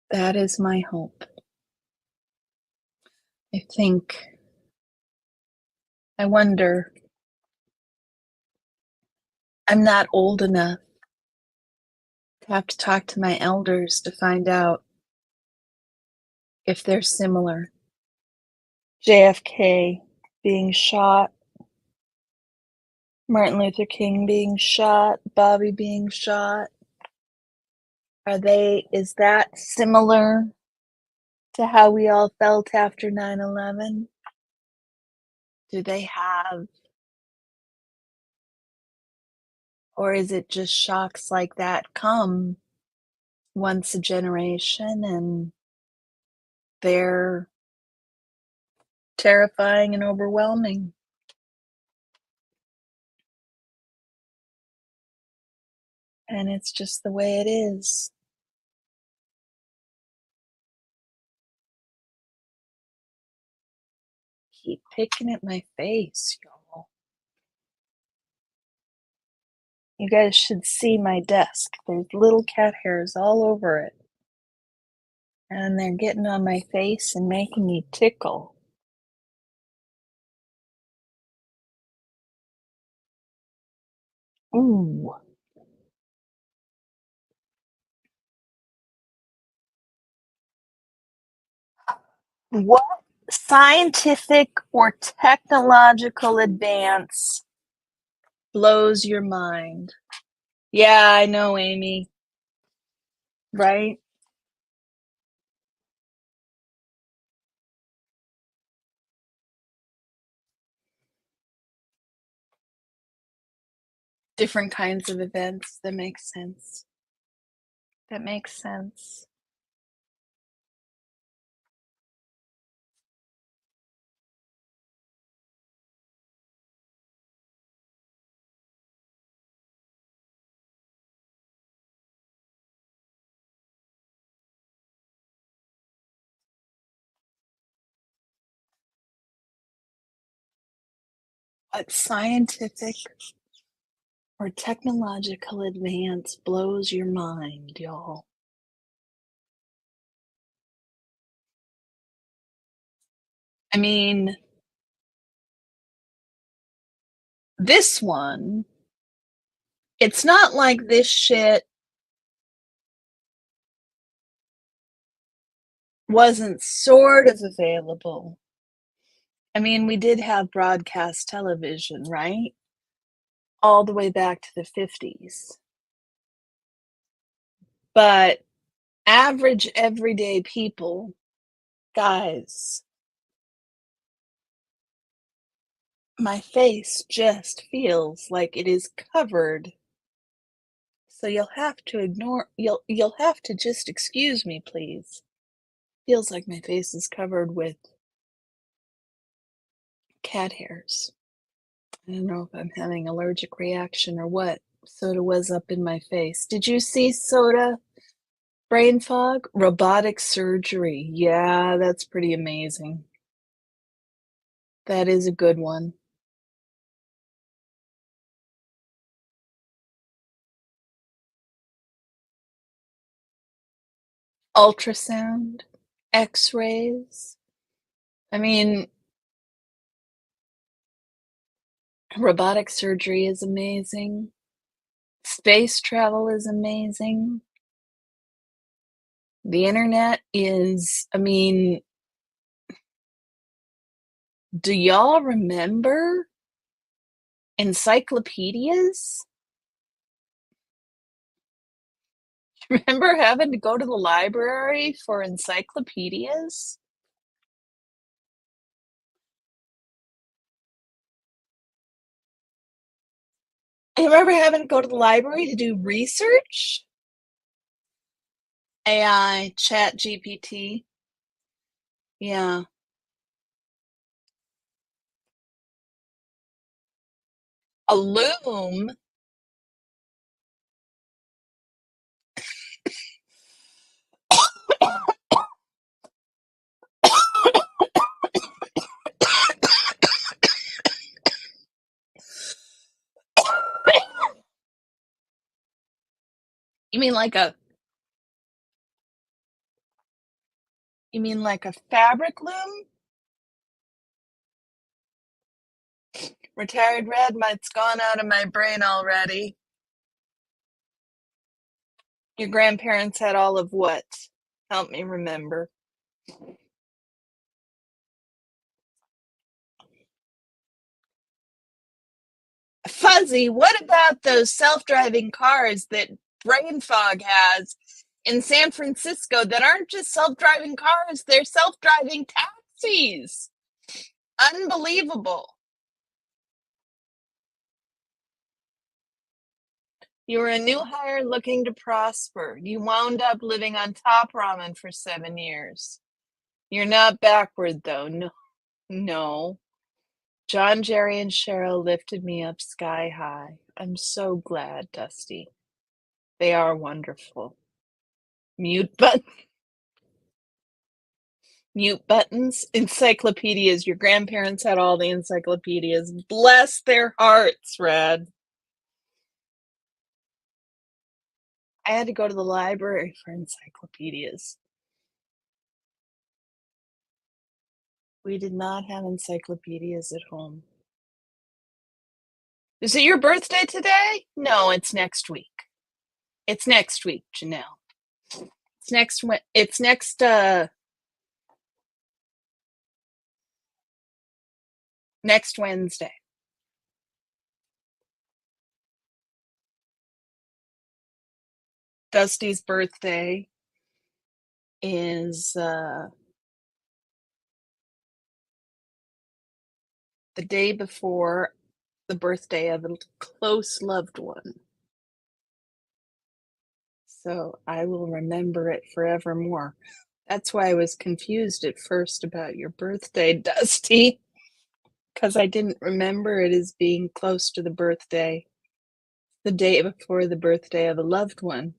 That is my hope. I wonder, I'm not old enough to have to talk to my elders to find out if they're similar. JFK being shot, Martin Luther King being shot, Bobby being shot. Is that similar to how we all felt after 9/11? Do they have, or is it just shocks like that come once a generation and they're terrifying and overwhelming? And it's just the way it is. Keep picking at my face, y'all. You guys should see my desk. There's little cat hairs all over it. And they're getting on my face and making me tickle. Ooh. What scientific or technological advance blows your mind? Yeah, I know, Amy. Right? Different kinds of events. That makes sense. That makes sense. What scientific or technological advance blows your mind, y'all? I mean, this one, it's not like this shit wasn't sort of available. I mean, we did have broadcast television, right? All the way back to the 50s. But average everyday people, guys, my face just feels like it is covered. So you'll have to just excuse me, please. Feels like my face is covered with cat hairs. I don't know if I'm having allergic reaction or what. Soda was up in my face. Did you see Soda? Brain fog? Robotic surgery. Yeah, that's pretty amazing. That is a good one. Ultrasound, X-rays. I mean, robotic surgery is amazing. Space travel is amazing. The internet is, I mean, do y'all remember encyclopedias? Remember having to go to the library for encyclopedias? I remember having to go to the library to do research. AI, Chat GPT. Yeah. A loom. You mean like a you mean like a fabric loom? Retired red, it's gone out of my brain already. Your grandparents had all of what? Help me remember. Fuzzy, what about those self-driving cars that brain fog has in San Francisco that aren't just self-driving cars, they're self-driving taxis? Unbelievable. You were a new hire looking to prosper. You wound up living on top ramen for 7 years. You're not backward, though. No, no. John, Jerry, and Cheryl lifted me up sky high. I'm so glad, Dusty. They are wonderful. Mute button. Mute buttons. Encyclopedias. Your grandparents had all the encyclopedias. Bless their hearts, Red. I had to go to the library for encyclopedias. We did not have encyclopedias at home. Is it your birthday today? No, it's next week. It's next week, Janelle. It's next Wednesday. Dusty's birthday is the day before the birthday of a close loved one. So I will remember it forevermore. That's why I was confused at first about your birthday, Dusty, because I didn't remember it as being close to the birthday, the day before the birthday of a loved one.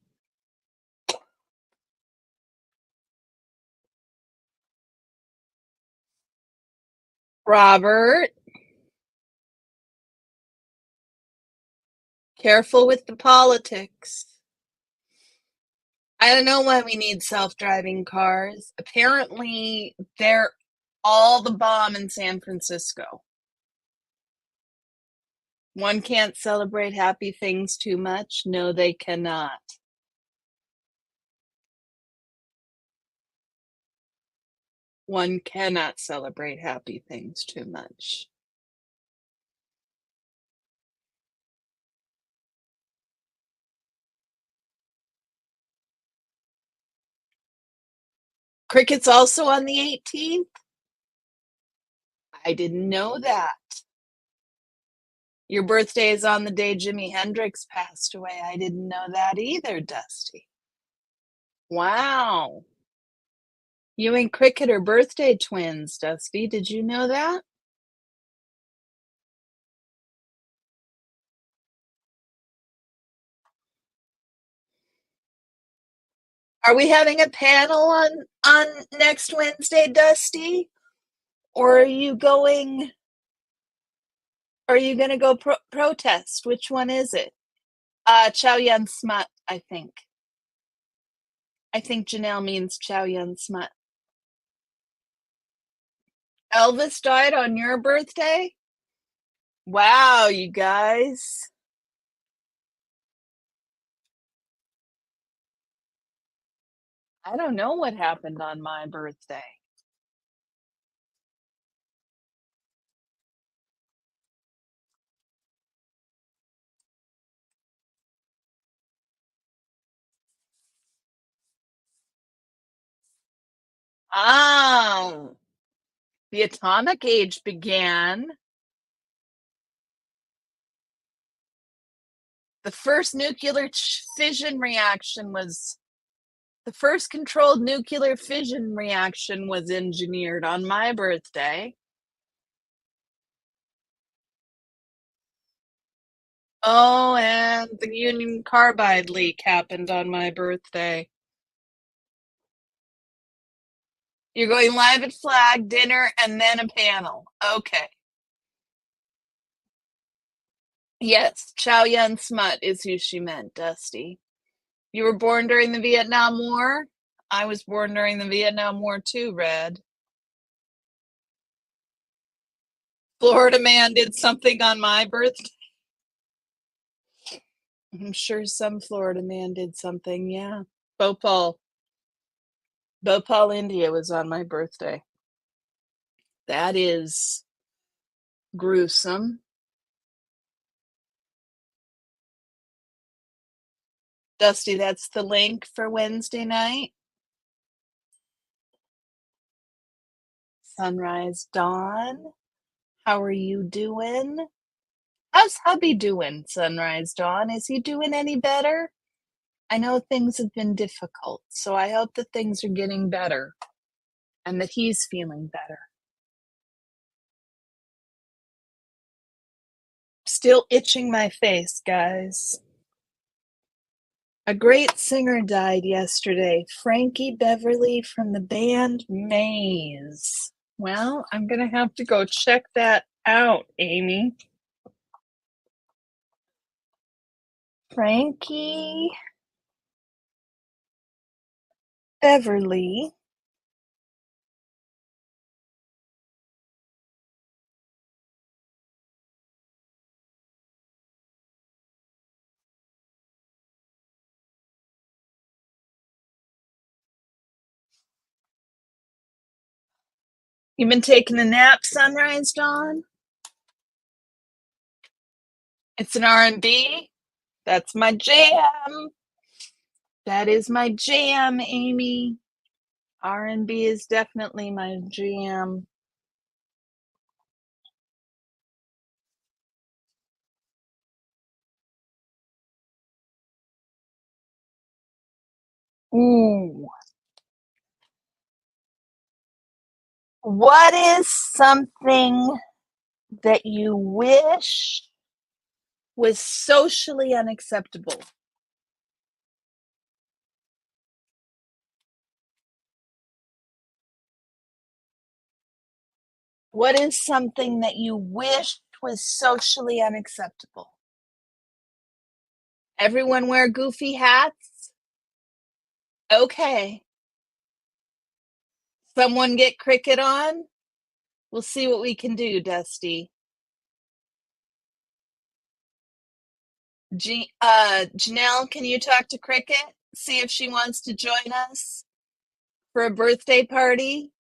Robert, careful with the politics. I don't know why we need self-driving cars. Apparently, they're all the bomb in San Francisco. One can't celebrate happy things too much. No, they cannot. One cannot celebrate happy things too much. Cricket's also on the 18th? I didn't know that. Your birthday is on the day Jimi Hendrix passed away. I didn't know that either, Dusty. Wow. You and Cricket are birthday twins, Dusty. Did you know that? Are we having a panel on next Wednesday, Dusty? Or are you going to go protest? Which one is it? Chow Yun Smut, I think. I think Janelle means Chow Yun Smut. Elvis died on your birthday? Wow, you guys. I don't know what happened on my birthday. Oh, the atomic age began. The first nuclear fission reaction was the first controlled nuclear fission reaction was engineered on my birthday. Oh, and the Union Carbide leak happened on my birthday. You're going live at Flag, dinner, and then a panel. Okay. Yes, Chow Yun Smut is who she meant, Dusty. You were born during the Vietnam War? I was born during the Vietnam War too, Red. Florida man did something on my birthday. I'm sure some Florida man did something, yeah. Bhopal. Bhopal, India was on my birthday. That is gruesome. Dusty, that's the link for Wednesday night. Sunrise Dawn. How are you doing? How's hubby doing, Sunrise Dawn? Is he doing any better? I know things have been difficult, so I hope that things are getting better and that he's feeling better. Still itching my face, guys. A great singer died yesterday, Frankie Beverly from the band Maze. Well, I'm going to have to go check that out, Amy. Frankie Beverly. You been taking a nap, Sunrise Dawn? It's an R&B. That's my jam. That is my jam, Amy. R&B is definitely my jam. Ooh. What is something that you wish was socially unacceptable? What is something that you wished was socially unacceptable? Everyone wear goofy hats? Okay. Someone get cricket on? We'll see what we can do, Dusty. Janelle, can you talk to Cricket? See if she wants to join us for a birthday party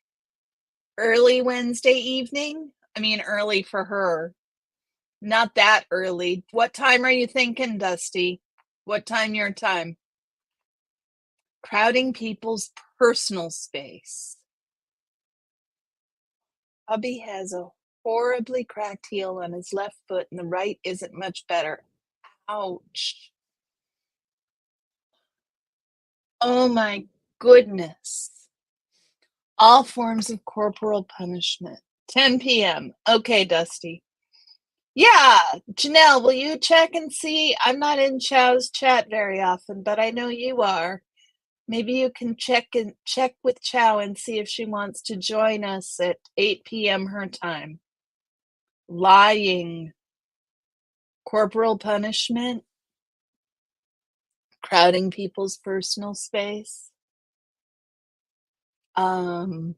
early Wednesday evening? I mean, early for her. Not that early. What time are you thinking, Dusty? What time your time? Crowding people's personal space. Hubby has a horribly cracked heel on his left foot, and the right isn't much better. Ouch. Oh my goodness. All forms of corporal punishment. 10 p.m. Okay, Dusty. Yeah, Janelle, will you check and see? I'm not in Chow's chat very often, but I know you are. Maybe you can check with Chow and see if she wants to join us at 8 p.m. her time. Lying, corporal punishment, crowding people's personal space. Um,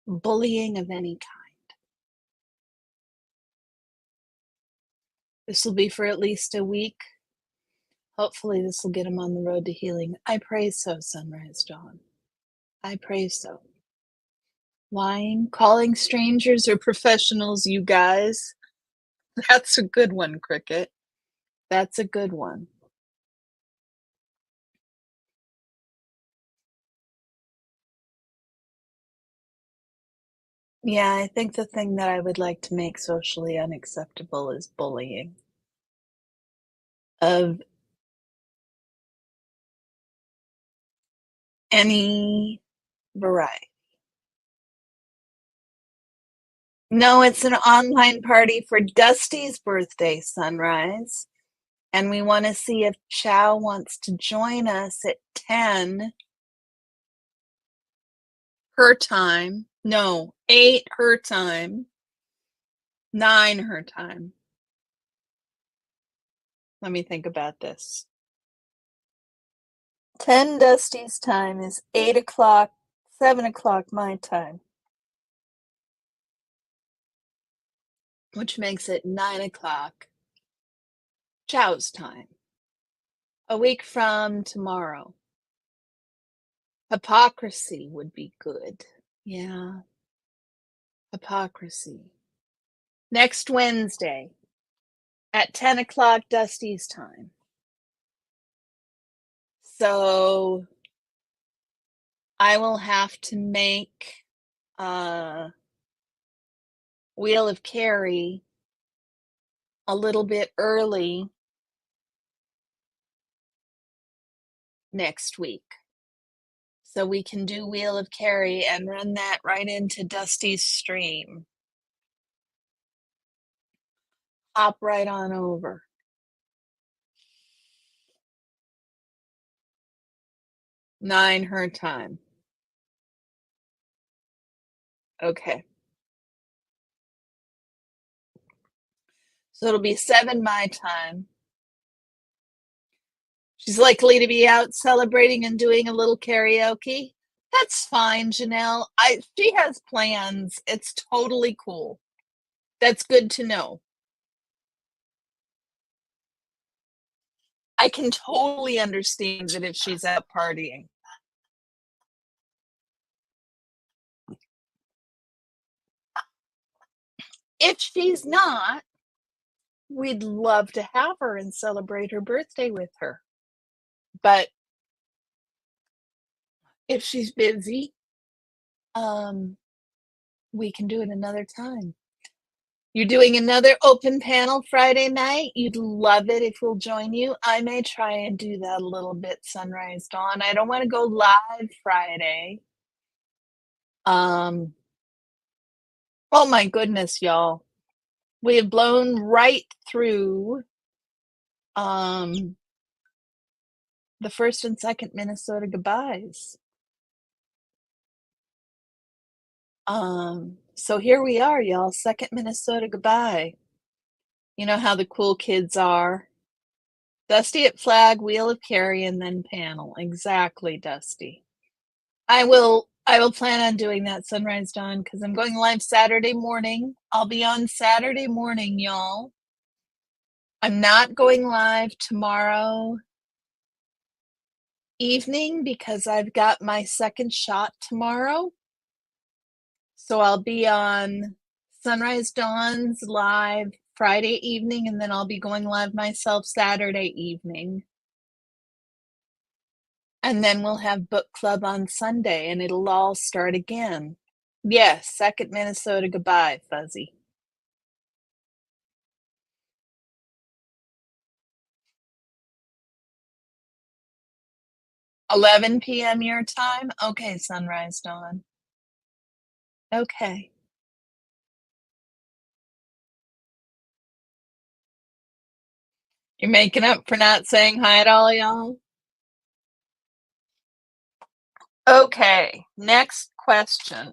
bullying of any kind. This will be for at least a week. Hopefully this will get him on the road to healing. I pray so, Sunrise Dawn. I pray so. Lying, calling strangers or professionals, you guys. That's a good one, Cricket. That's a good one. Yeah, I think the thing that I would like to make socially unacceptable is bullying of any variety. No, it's an online party for Dusty's birthday, Sunrise. And we want to see if Chow wants to join us at 10 her time. No, 8 her time. 9 her time. Let me think about this. 10 Dusty's time is 8 o'clock, 7 o'clock my time. Which makes it 9 o'clock Chow's time. A week from tomorrow. Hypocrisy would be good. Yeah. Hypocrisy. Next Wednesday at 10 o'clock Dusty's time. So I will have to make Wheel of Karrie a little bit early next week. So we can do Wheel of Karrie and run that right into Dusty's stream. Hop right on over. 9 her time. Okay. So it'll be 7 my time. She's likely to be out celebrating and doing a little karaoke. That's fine, Janelle. She has plans. It's totally cool. That's good to know. I can totally understand it if she's out partying. If she's not, we'd love to have her and celebrate her birthday with her. But if she's busy, we can do it another time. You're doing another open panel Friday night. You'd love it if we'll join you. I may try and do that a little bit, Sunrise Dawn. I don't want to go live Friday. Oh my goodness, y'all. We have blown right through the first and second Minnesota goodbyes. So here we are, y'all. Second Minnesota goodbye. You know how the cool kids are. Dusty at flag, Wheel of Karrie, and then panel. Exactly, Dusty. I will plan on doing that, Sunrise Dawn, because I'm going live Saturday morning. I'll be on Saturday morning, y'all. I'm not going live tomorrow evening because I've got my second shot tomorrow. So I'll be on Sunrise Dawn's live Friday evening, and then I'll be going live myself Saturday evening. And then we'll have book club on Sunday, and it'll all start again. Yes, second Minnesota goodbye, Fuzzy. 11 p.m. your time? Okay, Sunrise Dawn. Okay. You're making up for not saying hi at all, y'all? Okay, next question.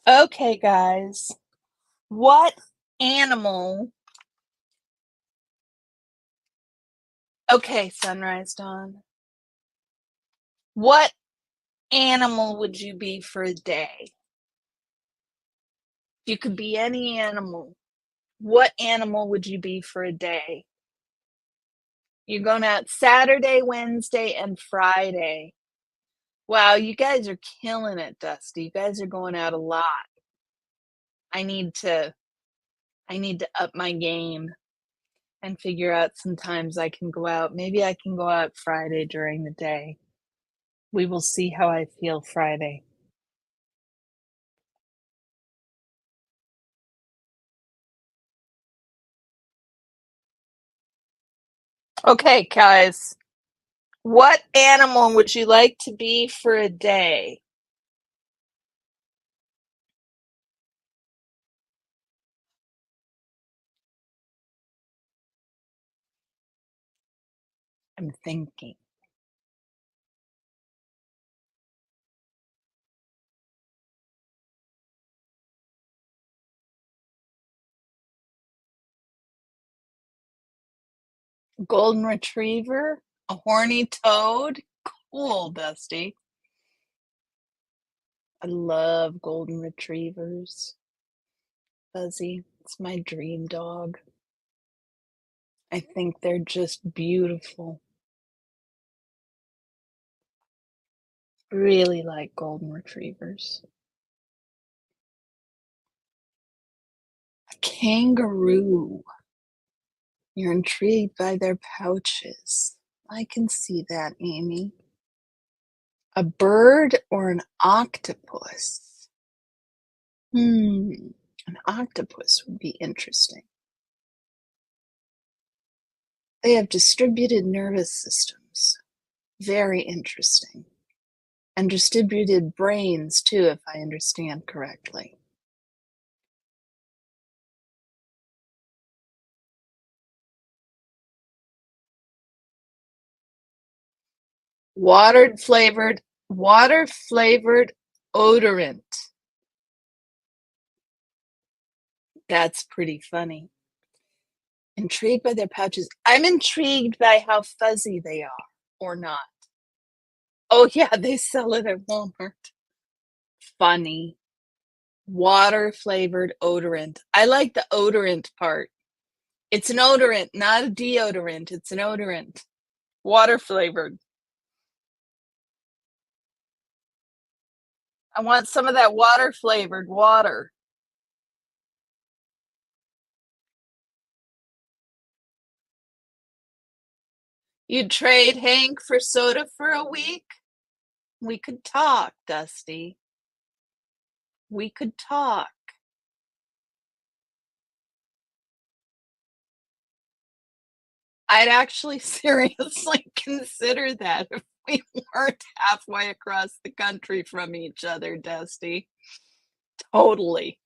Okay, guys. What animal? Okay, Sunrise Dawn. What animal would you be for a day? If you could be any animal, what animal would you be for a day? You're going out Saturday, Wednesday, and Friday. Wow, you guys are killing it, Dusty. You guys are going out a lot. I need to up my game and figure out sometimes I can go out. Maybe I can go out Friday during the day. We will see how I feel Friday. Okay, guys. What animal would you like to be for a day? I'm thinking. Golden retriever? A horny toad? Cool, Dusty. I love golden retrievers. Fuzzy, it's my dream dog. I think they're just beautiful. Really like golden retrievers. A kangaroo. You're intrigued by their pouches. I can see that, Amy. A bird or an octopus? An octopus would be interesting. They have distributed nervous systems. Very interesting. And distributed brains, too, if I understand correctly. Water-flavored odorant. That's pretty funny. Intrigued by their pouches. I'm intrigued by how fuzzy they are, or not. Oh, yeah, they sell it at Walmart. Funny. Water-flavored odorant. I like the odorant part. It's an odorant, not a deodorant. It's an odorant. Water-flavored. I want some of that water-flavored water. You'd trade Hank for soda for a week? We could talk, Dusty. We could talk. I'd actually seriously consider that if we weren't halfway across the country from each other, Dusty. Totally.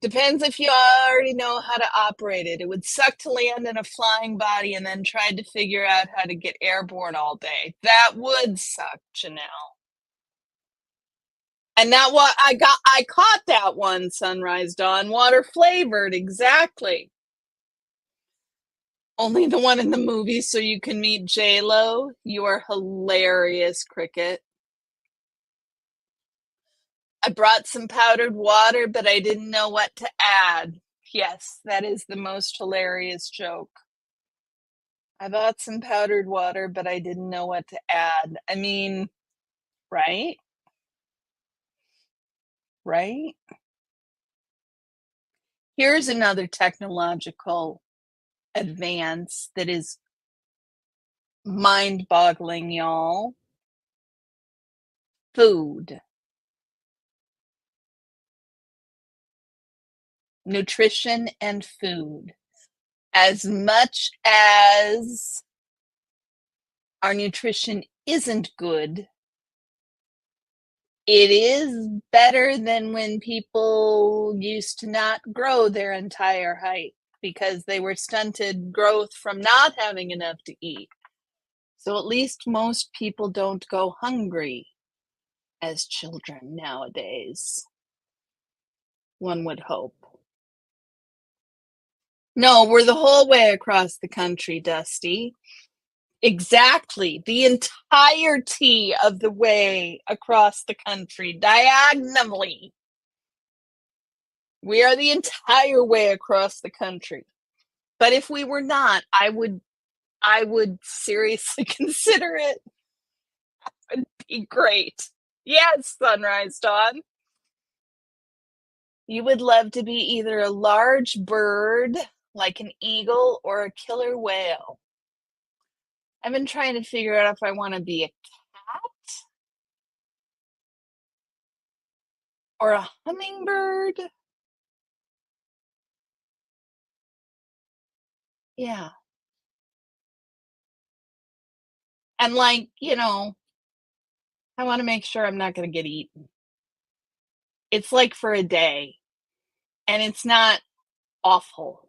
Depends if you already know how to operate it. It would suck to land in a flying body and then try to figure out how to get airborne all day. That would suck, Janelle. And that what I caught that one, Sunrise Dawn, water flavored, exactly. Only the one in the movie so you can meet J-Lo. You are hilarious, Cricket. I brought some powdered water, but I didn't know what to add. Yes, that is the most hilarious joke. I bought some powdered water, but I didn't know what to add. I mean, right? Right? Here's another technological advance that is mind-boggling, y'all. Food. Nutrition and food. As much as our nutrition isn't good, it is better than when people used to not grow their entire height because they were stunted growth from not having enough to eat. So at least most people don't go hungry as children nowadays. One would hope. No, we're the whole way across the country, Dusty. Exactly. The entirety of the way across the country, diagonally. We are the entire way across the country. But if we were not, I would seriously consider it. It would be great. Yes, Sunrise Dawn. You would love to be either a large bird, like an eagle, or a killer whale. I've been trying to figure out if I want to be a cat or a hummingbird. Yeah. And like, I want to make sure I'm not going to get eaten. It's like for a day, and it's not awful.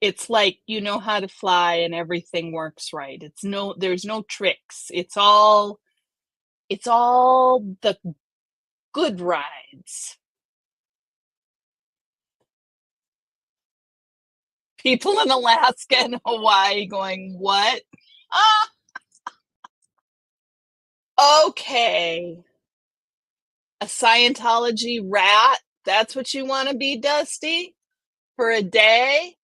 It's like you know how to fly and everything works right. There's no tricks. It's all the good rides. People in Alaska and Hawaii going, what? Ah, okay. A Scientology rat? That's what you want to be, Dusty? For a day?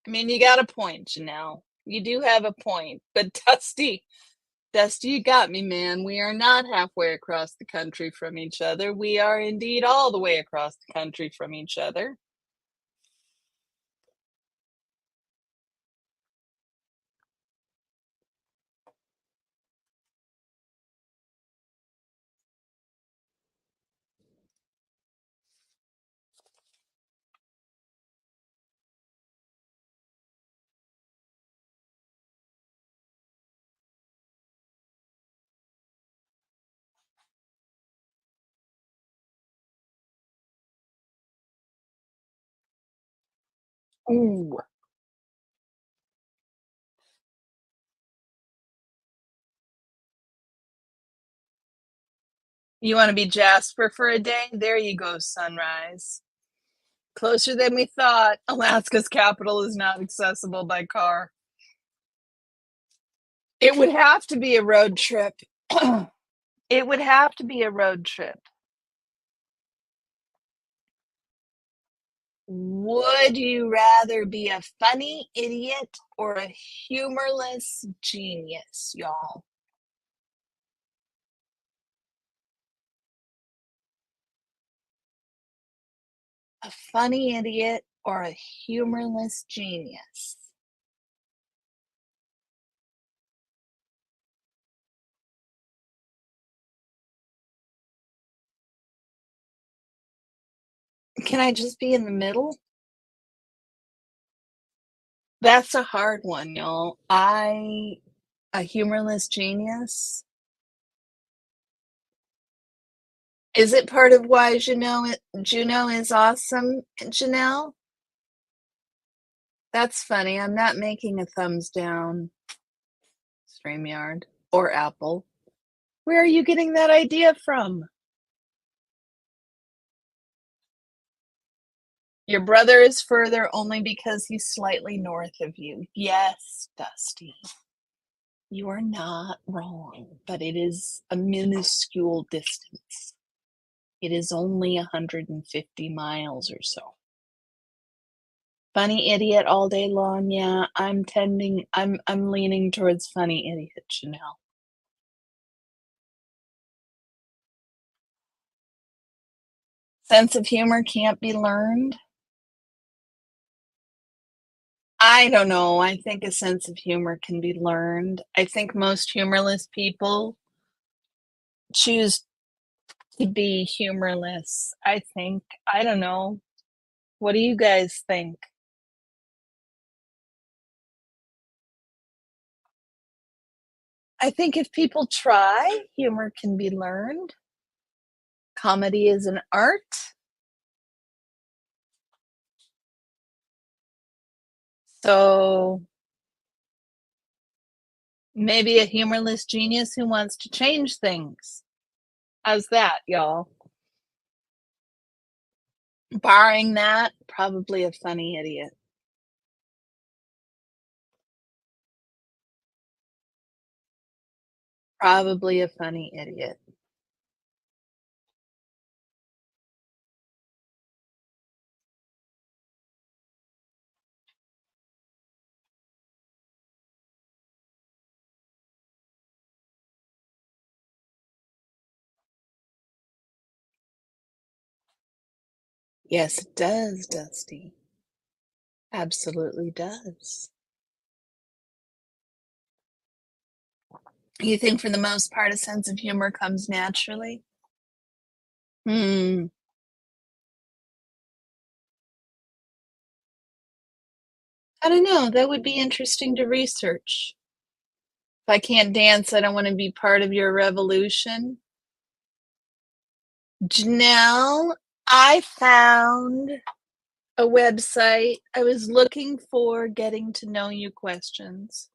I mean, you got a point, Janelle. You do have a point. But Dusty, you got me, man. We are not halfway across the country from each other. We are indeed all the way across the country from each other. Ooh. You want to be Jasper for a day? There you go, Sunrise. Closer than we thought. Alaska's capital is not accessible by car. It would have to be a road trip. It would have to be a road trip. Would you rather be a funny idiot or a humorless genius, y'all? A funny idiot or a humorless genius? Can I just be in the middle? That's a hard one, y'all. A humorless genius? Is it part of why Juno is awesome, Janelle? That's funny. I'm not making a thumbs down, StreamYard or Apple. Where are you getting that idea from? Your brother is further only because he's slightly north of you. Yes, Dusty. You are not wrong, but it is a minuscule distance. It is only 150 miles or so. Funny idiot all day long. Yeah, I'm leaning towards funny idiot, Janelle. Sense of humor can't be learned. I don't know. I think a sense of humor can be learned. I think most humorless people choose to be humorless. I think. I don't know. What do you guys think? I think if people try, humor can be learned. Comedy is an art. So Maybe a humorless genius who wants to change things. How's that, y'all? Barring that, probably a funny idiot. Probably a funny idiot. Yes, it does, Dusty. Absolutely does. You think for the most part a sense of humor comes naturally? Hmm. I don't know. That would be interesting to research. If I can't dance, I don't want to be part of your revolution. Janelle, I found a website. I was looking for getting to know you questions.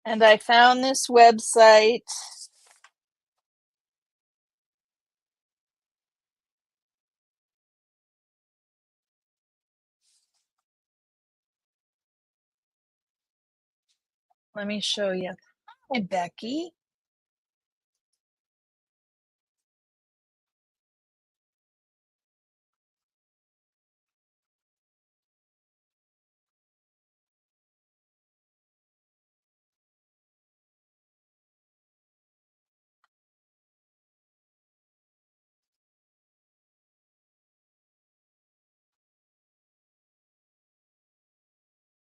And I found this website. Let me show you. Hi, Becky.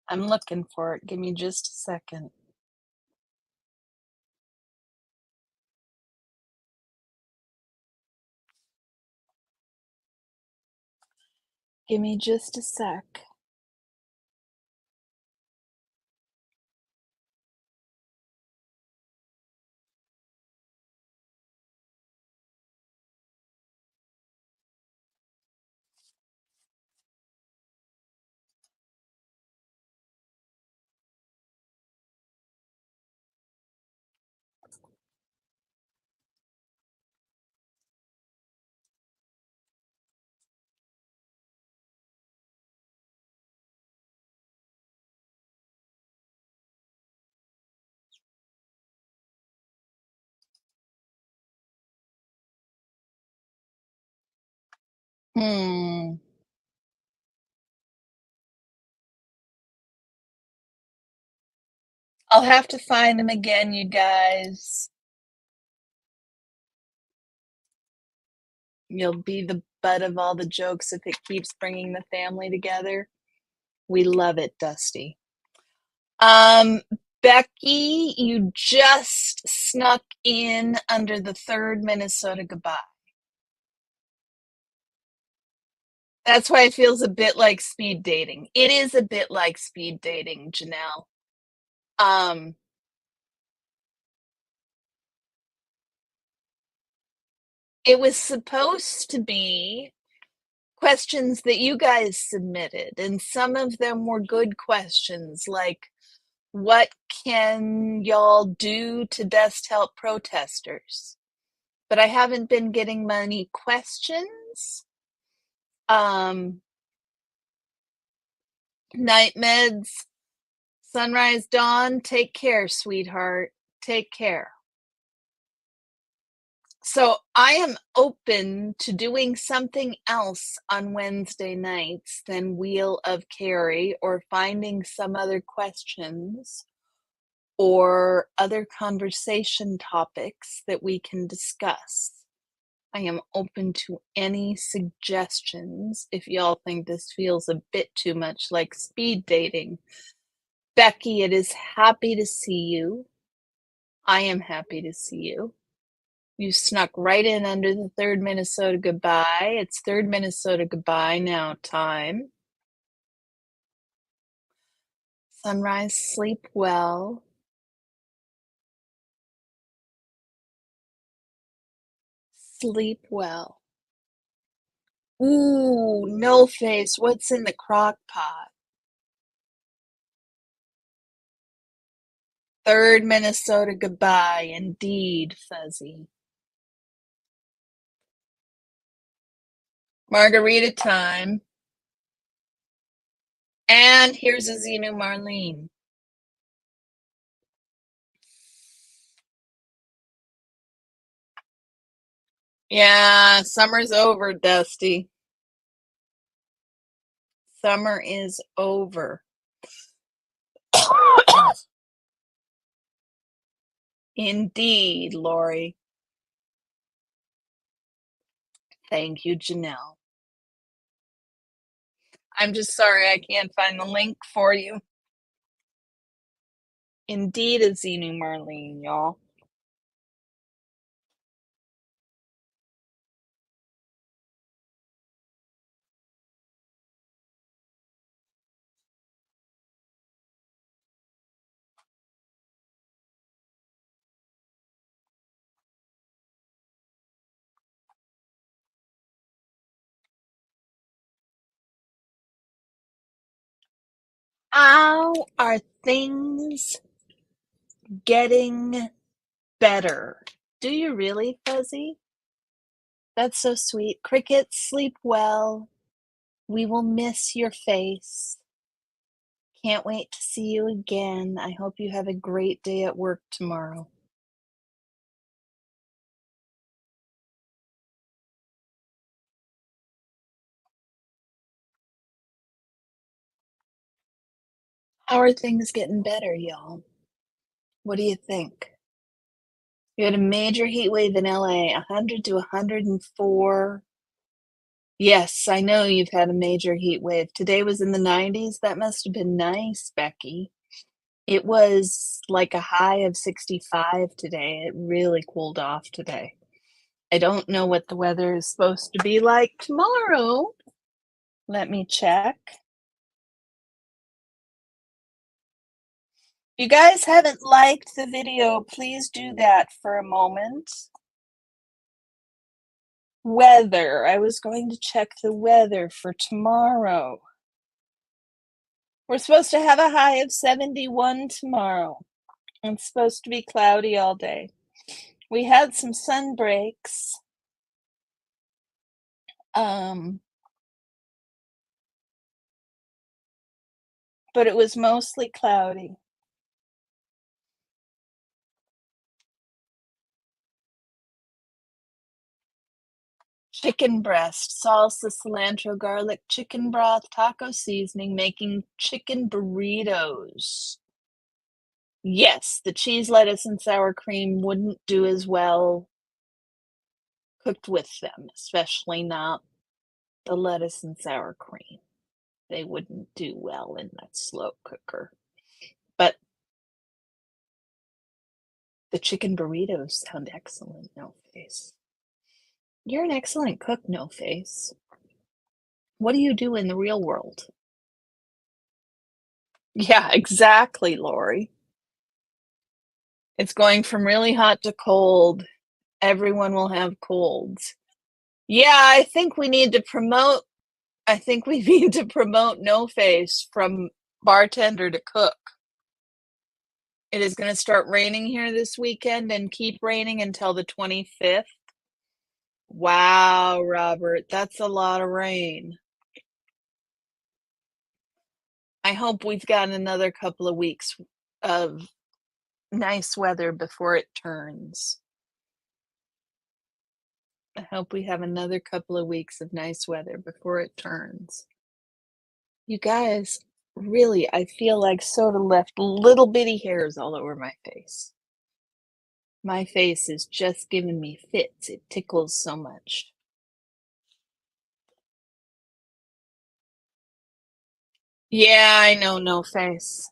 I'm looking for it. Give me just a second. Give me just a sec. Hmm. I'll have to find them again, you guys. You'll be the butt of all the jokes if it keeps bringing the family together. We love it, Dusty. Um, Becky, you just snuck in under the third Minnesota goodbye. That's why it feels a bit like speed dating. It is a bit like speed dating, Janelle. Um, it was supposed to be questions that you guys submitted, and some of them were good questions, like what can y'all do to best help protesters? But I haven't been getting many questions. Um, Night meds, sunrise, dawn, take care, sweetheart. Take care. So I am open to doing something else on Wednesday nights than Wheel of Karrie or finding some other questions or other conversation topics that we can discuss. I am open to any suggestions if y'all think this feels a bit too much like speed dating. Becky, it is happy to see you. I am happy to see you. You snuck right in under the third Minnesota goodbye. It's third Minnesota goodbye now time. Sunrise, sleep well. Sleep well. Ooh, no face. What's in the crock pot? Third Minnesota goodbye, indeed, Fuzzy. Margarita time. And here's a Xenu Marlene. Yeah, summer's over, Dusty. Summer is over. Indeed, Lori. Thank you, Janelle. I'm just sorry I can't find the link for you. Indeed, a Xenu Marlene, y'all. How are things getting better? Do you really, Fuzzy? That's so sweet. Crickets, sleep well. We will miss your face. Can't wait to see you again. I hope you have a great day at work tomorrow. How are things getting better, y'all? What do you think? You had a major heat wave in LA, 100 to 104. Yes, I know you've had a major heat wave. Today was in the 90s. That must have been nice, Becky. It was like a high of 65 today. It really cooled off today. I don't know what the weather is supposed to be like tomorrow. Let me check. If you guys haven't liked the video, please do that for a moment. Weather. I was going to check the weather for tomorrow. We're supposed to have a high of 71 tomorrow. It's supposed to be cloudy all day. We had some sun breaks. But it was mostly cloudy. Chicken breast, salsa, cilantro, garlic, chicken broth, taco seasoning, making chicken burritos. Yes, the cheese, lettuce, and sour cream wouldn't do as well cooked with them, especially not the lettuce and sour cream. They wouldn't do well in that slow cooker. But the chicken burritos sound excellent, No Face. You're an excellent cook, No Face. What do you do in the real world? Yeah, exactly, Lori. It's going from really hot to cold. Everyone will have colds. Yeah, I think we need to promote No Face from bartender to cook. It is going to start raining here this weekend and keep raining until the 25th. Wow, Robert, that's a lot of rain. I hope we've got another couple of weeks of nice weather before it turns. I hope we have another couple of weeks of nice weather before it turns. You guys, really, I feel like soda left little bitty hairs all over my face. My face is just giving me fits. It tickles so much. Yeah, I know, No Face.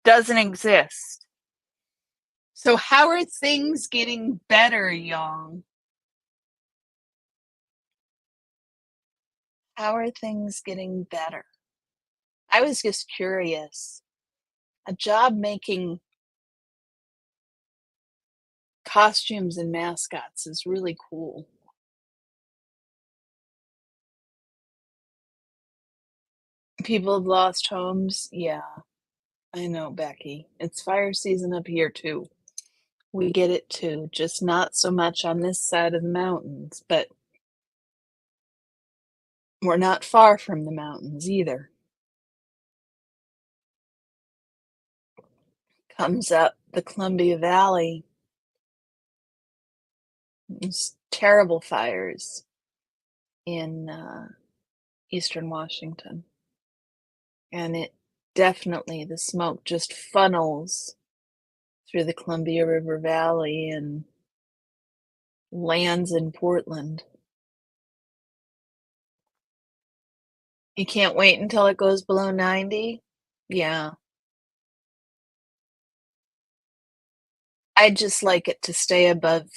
Doesn't exist. So how are things getting better, y'all? How are things getting better? I was just curious. A job making costumes and mascots is really cool. People have lost homes. Yeah. I know, Becky. It's fire season up here too. We get it too, just not so much on this side of the mountains, but we're not far from the mountains either. Comes up the Columbia Valley. There's terrible fires in eastern Washington. And it definitely, the smoke just funnels through the Columbia River Valley and lands in Portland. You can't wait until it goes below 90? Yeah. I'd just like it to stay above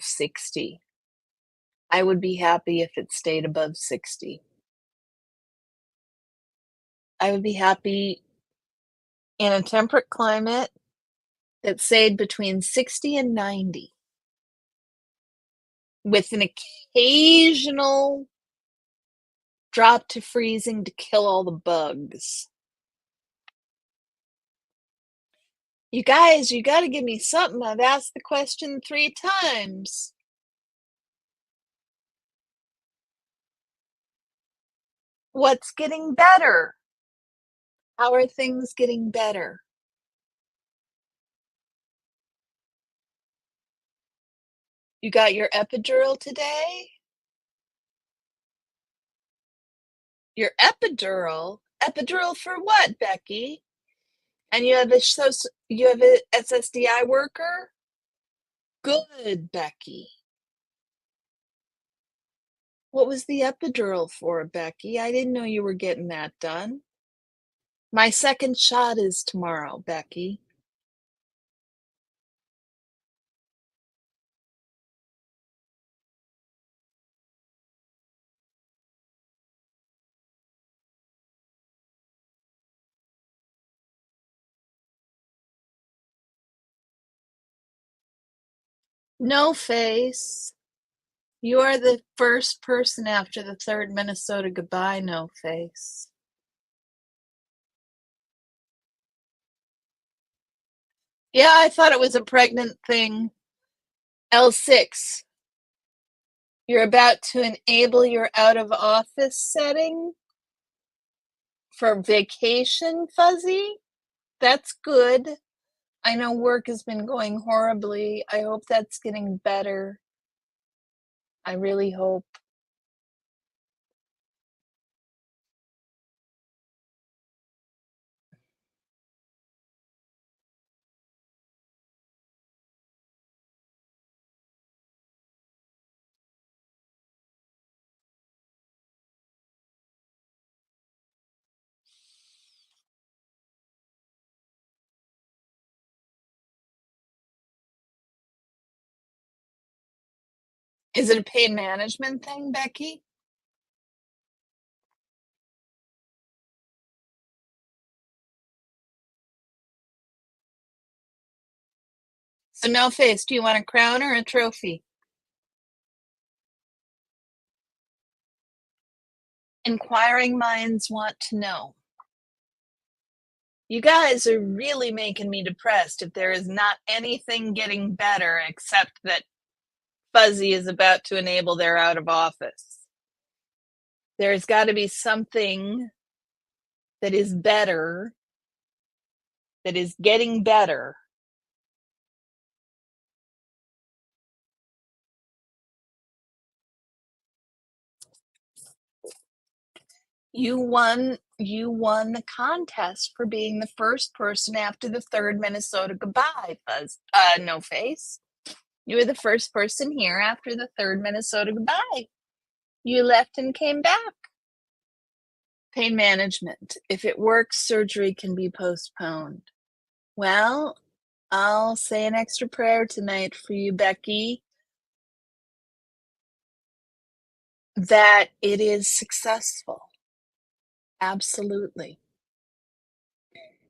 60. I would be happy if it stayed above 60. I would be happy in a temperate climate that stayed between 60 and 90 with an occasional drop to freezing to kill all the bugs. You guys, you got to give me something. I've asked the question 3 times. What's getting better? How are things getting better? You got your epidural today? Your epidural? Epidural for what, Becky? And you have a SSDI worker? Good, Becky. What was the epidural for, Becky? I didn't know you were getting that done. My second shot is tomorrow, Becky. No face. You are the first person after the third Minnesota goodbye, no face. Yeah, I thought it was a pregnant thing. L6. You're about to enable your out of office setting for vacation, Fuzzy. That's good. I know work has been going horribly. I hope that's getting better. I really hope. Is it a pain management thing, Becky? So, no face, do you want a crown or a trophy? Inquiring minds want to know. You guys are really making me depressed if there is not anything getting better except that Fuzzy is about to enable their out of office. There's got to be something that is better, that is getting better. You won the contest for being the first person after the third Minnesota goodbye, no face. You were the first person here after the third Minnesota goodbye. You left and came back. Pain management. If it works, surgery can be postponed. Well, I'll say an extra prayer tonight for you, Becky, that it is successful. Absolutely.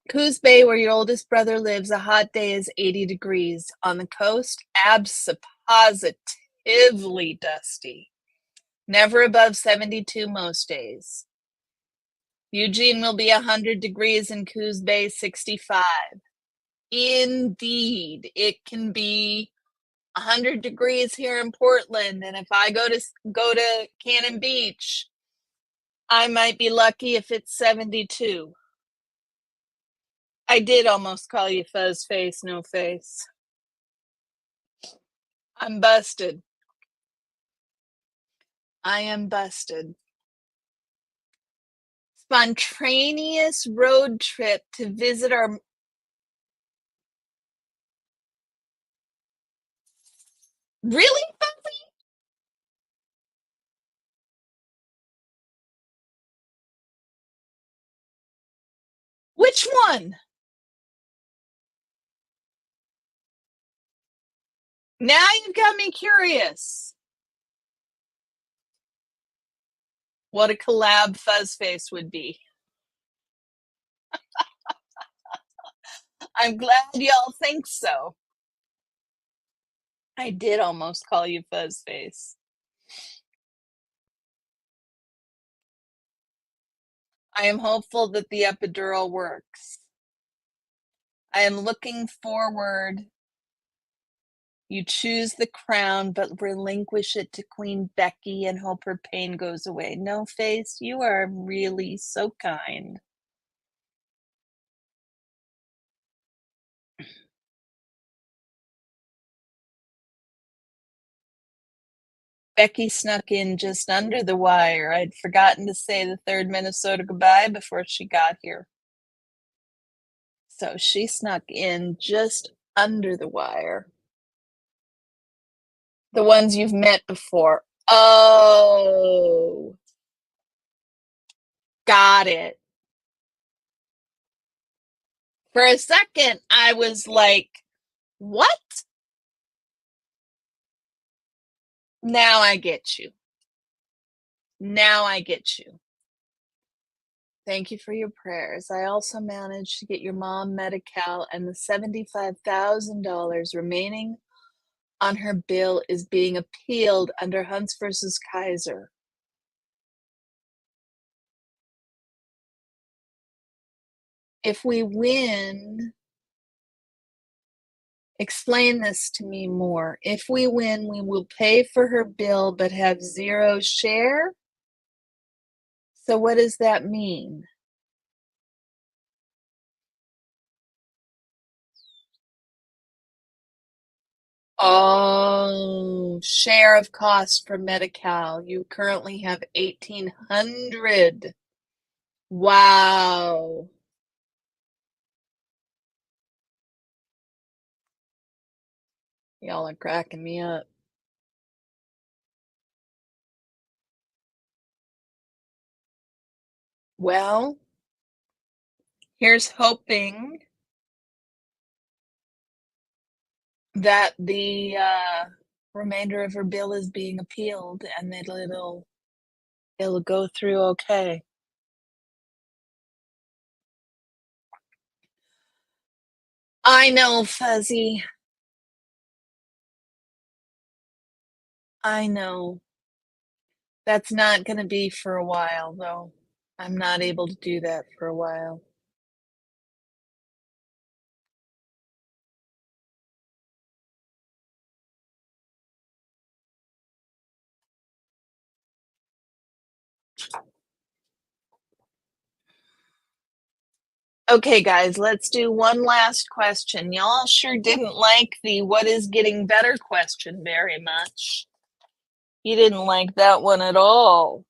Coos Bay, where your oldest brother lives, a hot day is 80 degrees. On the coast, positively dusty. Never above 72 most days. Eugene will be 100 degrees and Coos Bay 65. Indeed, it can be 100 degrees here in Portland, and if I go to Cannon Beach, I might be lucky if it's 72. I did almost call you fuzz face, no face. I'm busted. I am busted. Spontaneous road trip to visit our... Really, Fuzzy? Which one? Now you've got me curious. What a collab Fuzzface would be. I'm glad y'all think so. I did almost call you Fuzzface. I am hopeful that the epidural works. I am looking forward. You choose the crown, but relinquish it to Queen Becky and hope her pain goes away. No face, you are really so kind. Becky snuck in just under the wire. I'd forgotten to say the third Minnesota goodbye before she got here. So she snuck in just under the wire. The ones you've met before. Oh, got it. For a second, I was like, what? Now I get you. Now I get you. Thank you for your prayers. I also managed to get your mom Medi-Cal, and the $75,000 remaining on her bill is being appealed under Hunts versus Kaiser. If we win, explain this to me more. If we win, we will pay for her bill but have zero share? So what does that mean? Oh, share of cost for Medi-Cal. You currently have 1,800. Wow. Y'all are cracking me up. Well, here's hoping that the remainder of her bill is being appealed and that it'll go through okay. I know, Fuzzy. I know. That's not going to be for a while, though. I'm not able to do that for a while. Okay, guys, let's do one last question. Y'all sure didn't like the what is getting better question very much. You didn't like that one at all.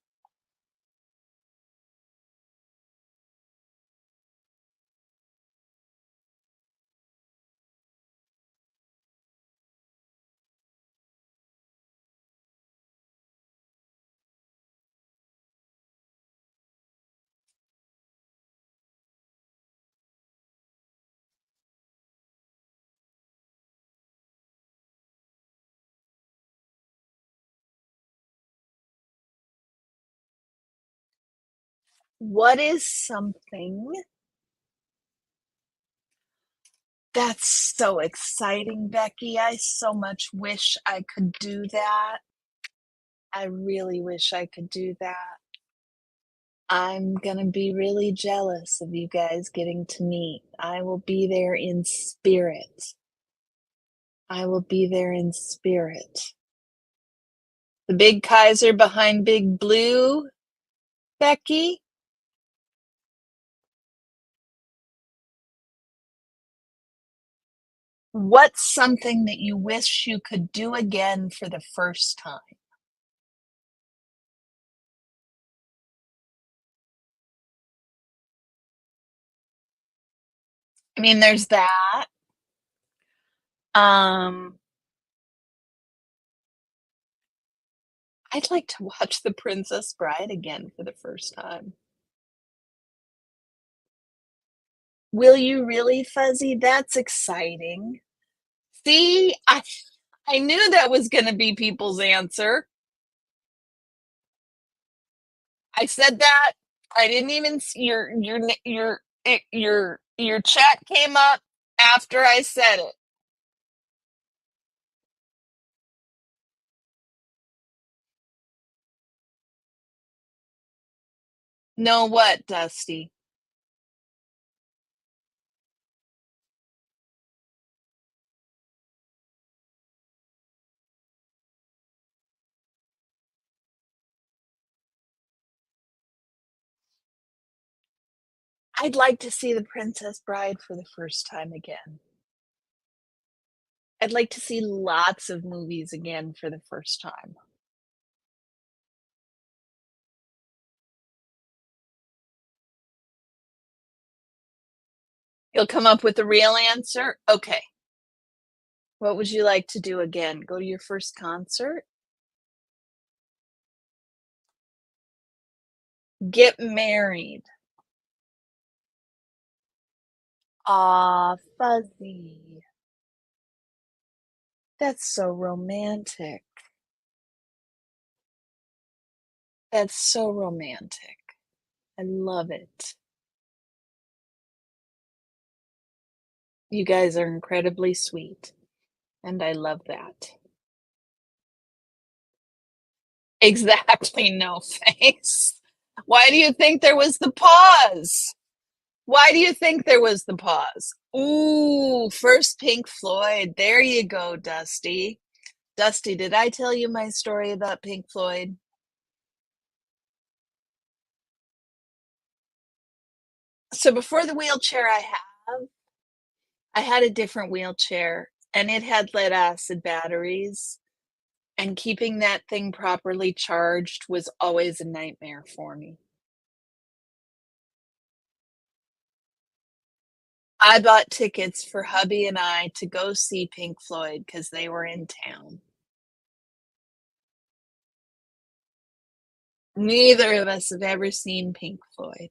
What is something that's so exciting, Becky? I so much wish I could do that. I really wish I could do that. I'm gonna be really jealous of you guys getting to meet. I will be there in spirit. I will be there in spirit. The big Kaiser behind Big Blue, Becky? What's something that you wish you could do again for the first time? I mean, there's that. Um, I'd like to watch The Princess Bride again for the first time. Will you really, Fuzzy? That's exciting. See, I knew that was going to be people's answer. I said that. I didn't even see your chat came up after I said it. Know what, Dusty? I'd like to see The Princess Bride for the first time again. I'd like to see lots of movies again for the first time. You'll come up with a real answer? Okay. What would you like to do again? Go to your first concert? Get married. Aw, Fuzzy. That's so romantic. That's so romantic. I love it. You guys are incredibly sweet, and I love that. Exactly, no face. Why do you think there was the pause? Why do you think there was the pause? Ooh, first Pink Floyd. There you go, Dusty. Dusty, did I tell you my story about Pink Floyd? So before the wheelchair I had a different wheelchair and it had lead acid batteries, and keeping that thing properly charged was always a nightmare for me. I bought tickets for hubby and I to go see Pink Floyd because they were in town. Neither of us have ever seen Pink Floyd.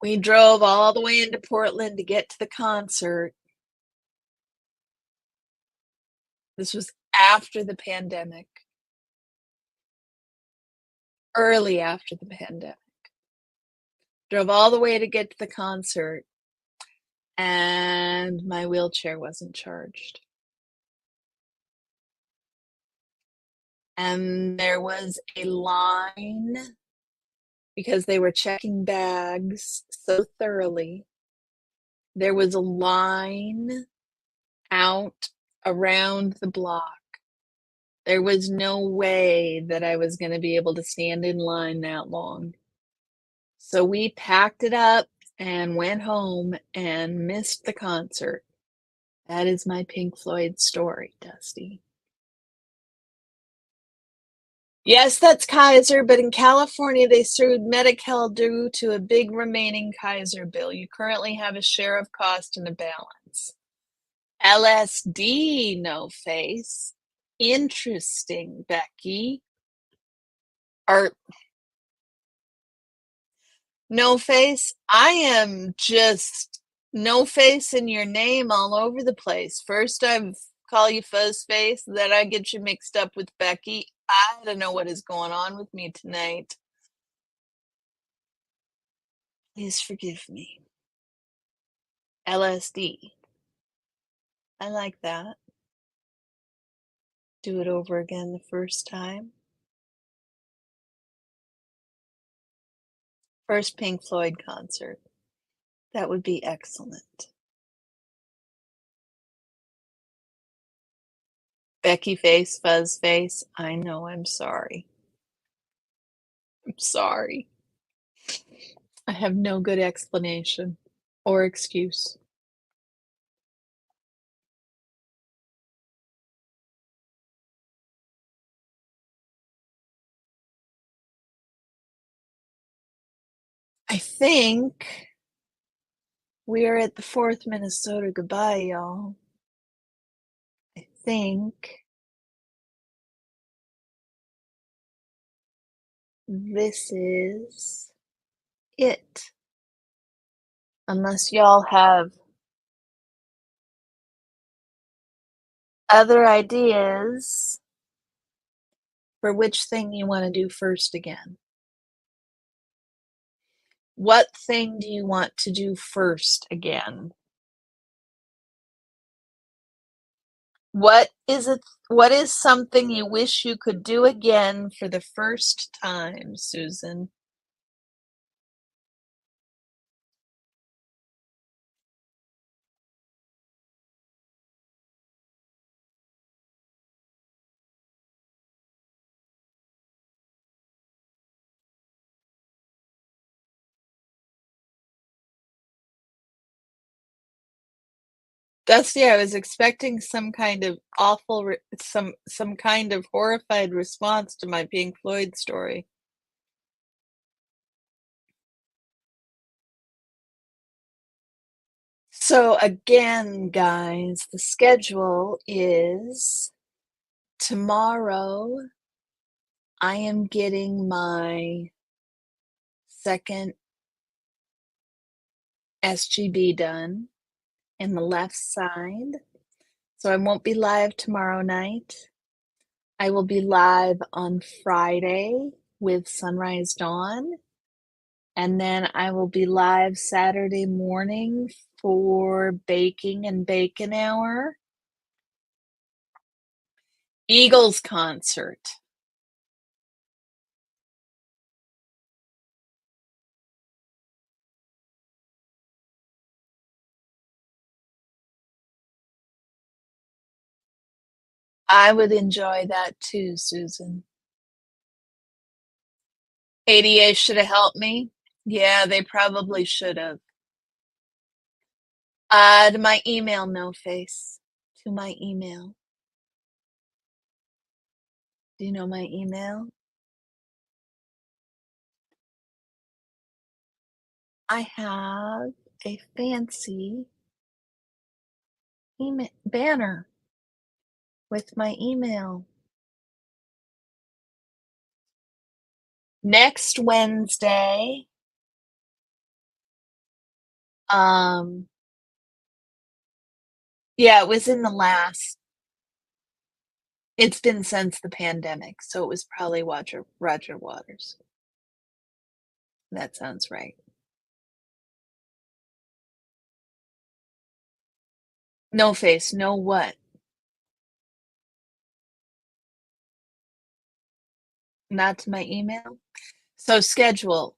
We drove all the way into Portland to get to the concert. This was after the pandemic, early after the pandemic. Drove all the way to get to the concert, and my wheelchair wasn't charged. And there was a line because they were checking bags so thoroughly. There was a line out around the block. There was no way that I was going to be able to stand in line that long. So we packed it up and went home and missed the concert. That is my Pink Floyd story, Dusty. Yes, that's Kaiser, but in California they sued Medi-Cal due to a big remaining Kaiser bill. You currently have a share of cost and a balance. LSD, no face. Interesting, Becky. Or no face? I am just no face in your name all over the place. First I call you Fuzz Face, then I get you mixed up with Becky. I don't know what is going on with me tonight. Please forgive me. LSD. I like that. Do it over again the first time. First Pink Floyd concert. That would be excellent. Becky face, fuzz face. I know, I'm sorry. I'm sorry. I have no good explanation or excuse. I think we are at the fourth Minnesota goodbye, y'all. I think this is it. Unless y'all have other ideas for which thing you want to do first again. What thing do you want to do first again? What is something you wish you could do again for the first time, Susan? Dusty, I was expecting some kind of awful, some kind of horrified response to my Pink Floyd story. So again, guys, the schedule is tomorrow. I am getting my second SGB done in the left side. So I won't be live tomorrow night. I will be live on Friday with Sunrise Dawn. And then I will be live Saturday morning for Baking and Bacon Hour. Eagles concert. I would enjoy that too, Susan. ADA should have helped me. Yeah, they probably should have. To my email, no face. To my email. Do you know my email? I have a fancy email banner with my email. Next Wednesday, yeah, it was in the last, it's been since the pandemic, so it was probably Roger Waters. That sounds right. No face, no what? Not to my email? So schedule.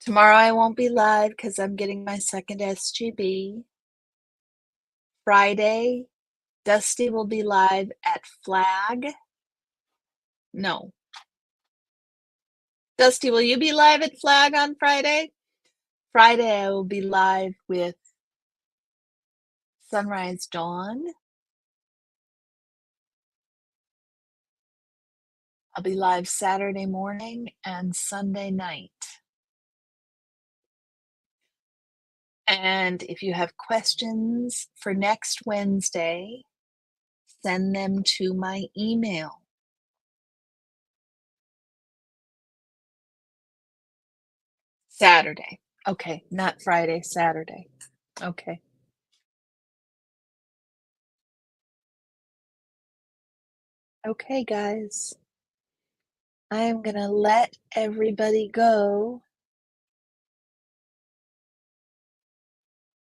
Tomorrow I won't be live because I'm getting my second SGB. Friday, Dusty will be live at Flag. No. Dusty, will you be live at Flag on Friday? Friday I will be live with Sunrise Dawn. I'll be live Saturday morning and Sunday night. And if you have questions for next Wednesday, send them to my email. Saturday. Okay, not Friday, Saturday. Okay. Okay, guys. I am going to let everybody go.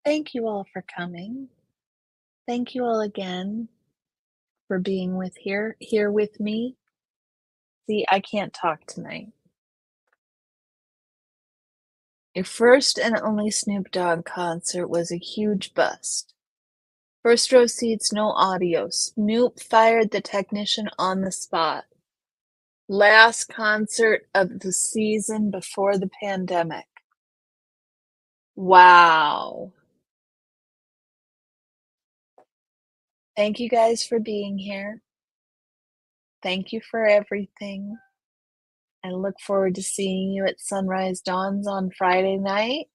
Thank you all for coming. Thank you all again for being here with me. See, I can't talk tonight. Your first and only Snoop Dogg concert was a huge bust. First row seats, no audio. Snoop fired the technician on the spot. Last concert of the season before the pandemic. Wow. Thank you guys for being here. Thank you for everything. I look forward to seeing you at Sunrise Dawns on Friday night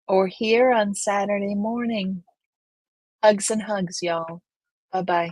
or here on Saturday morning. Hugs and hugs, y'all. Bye-bye.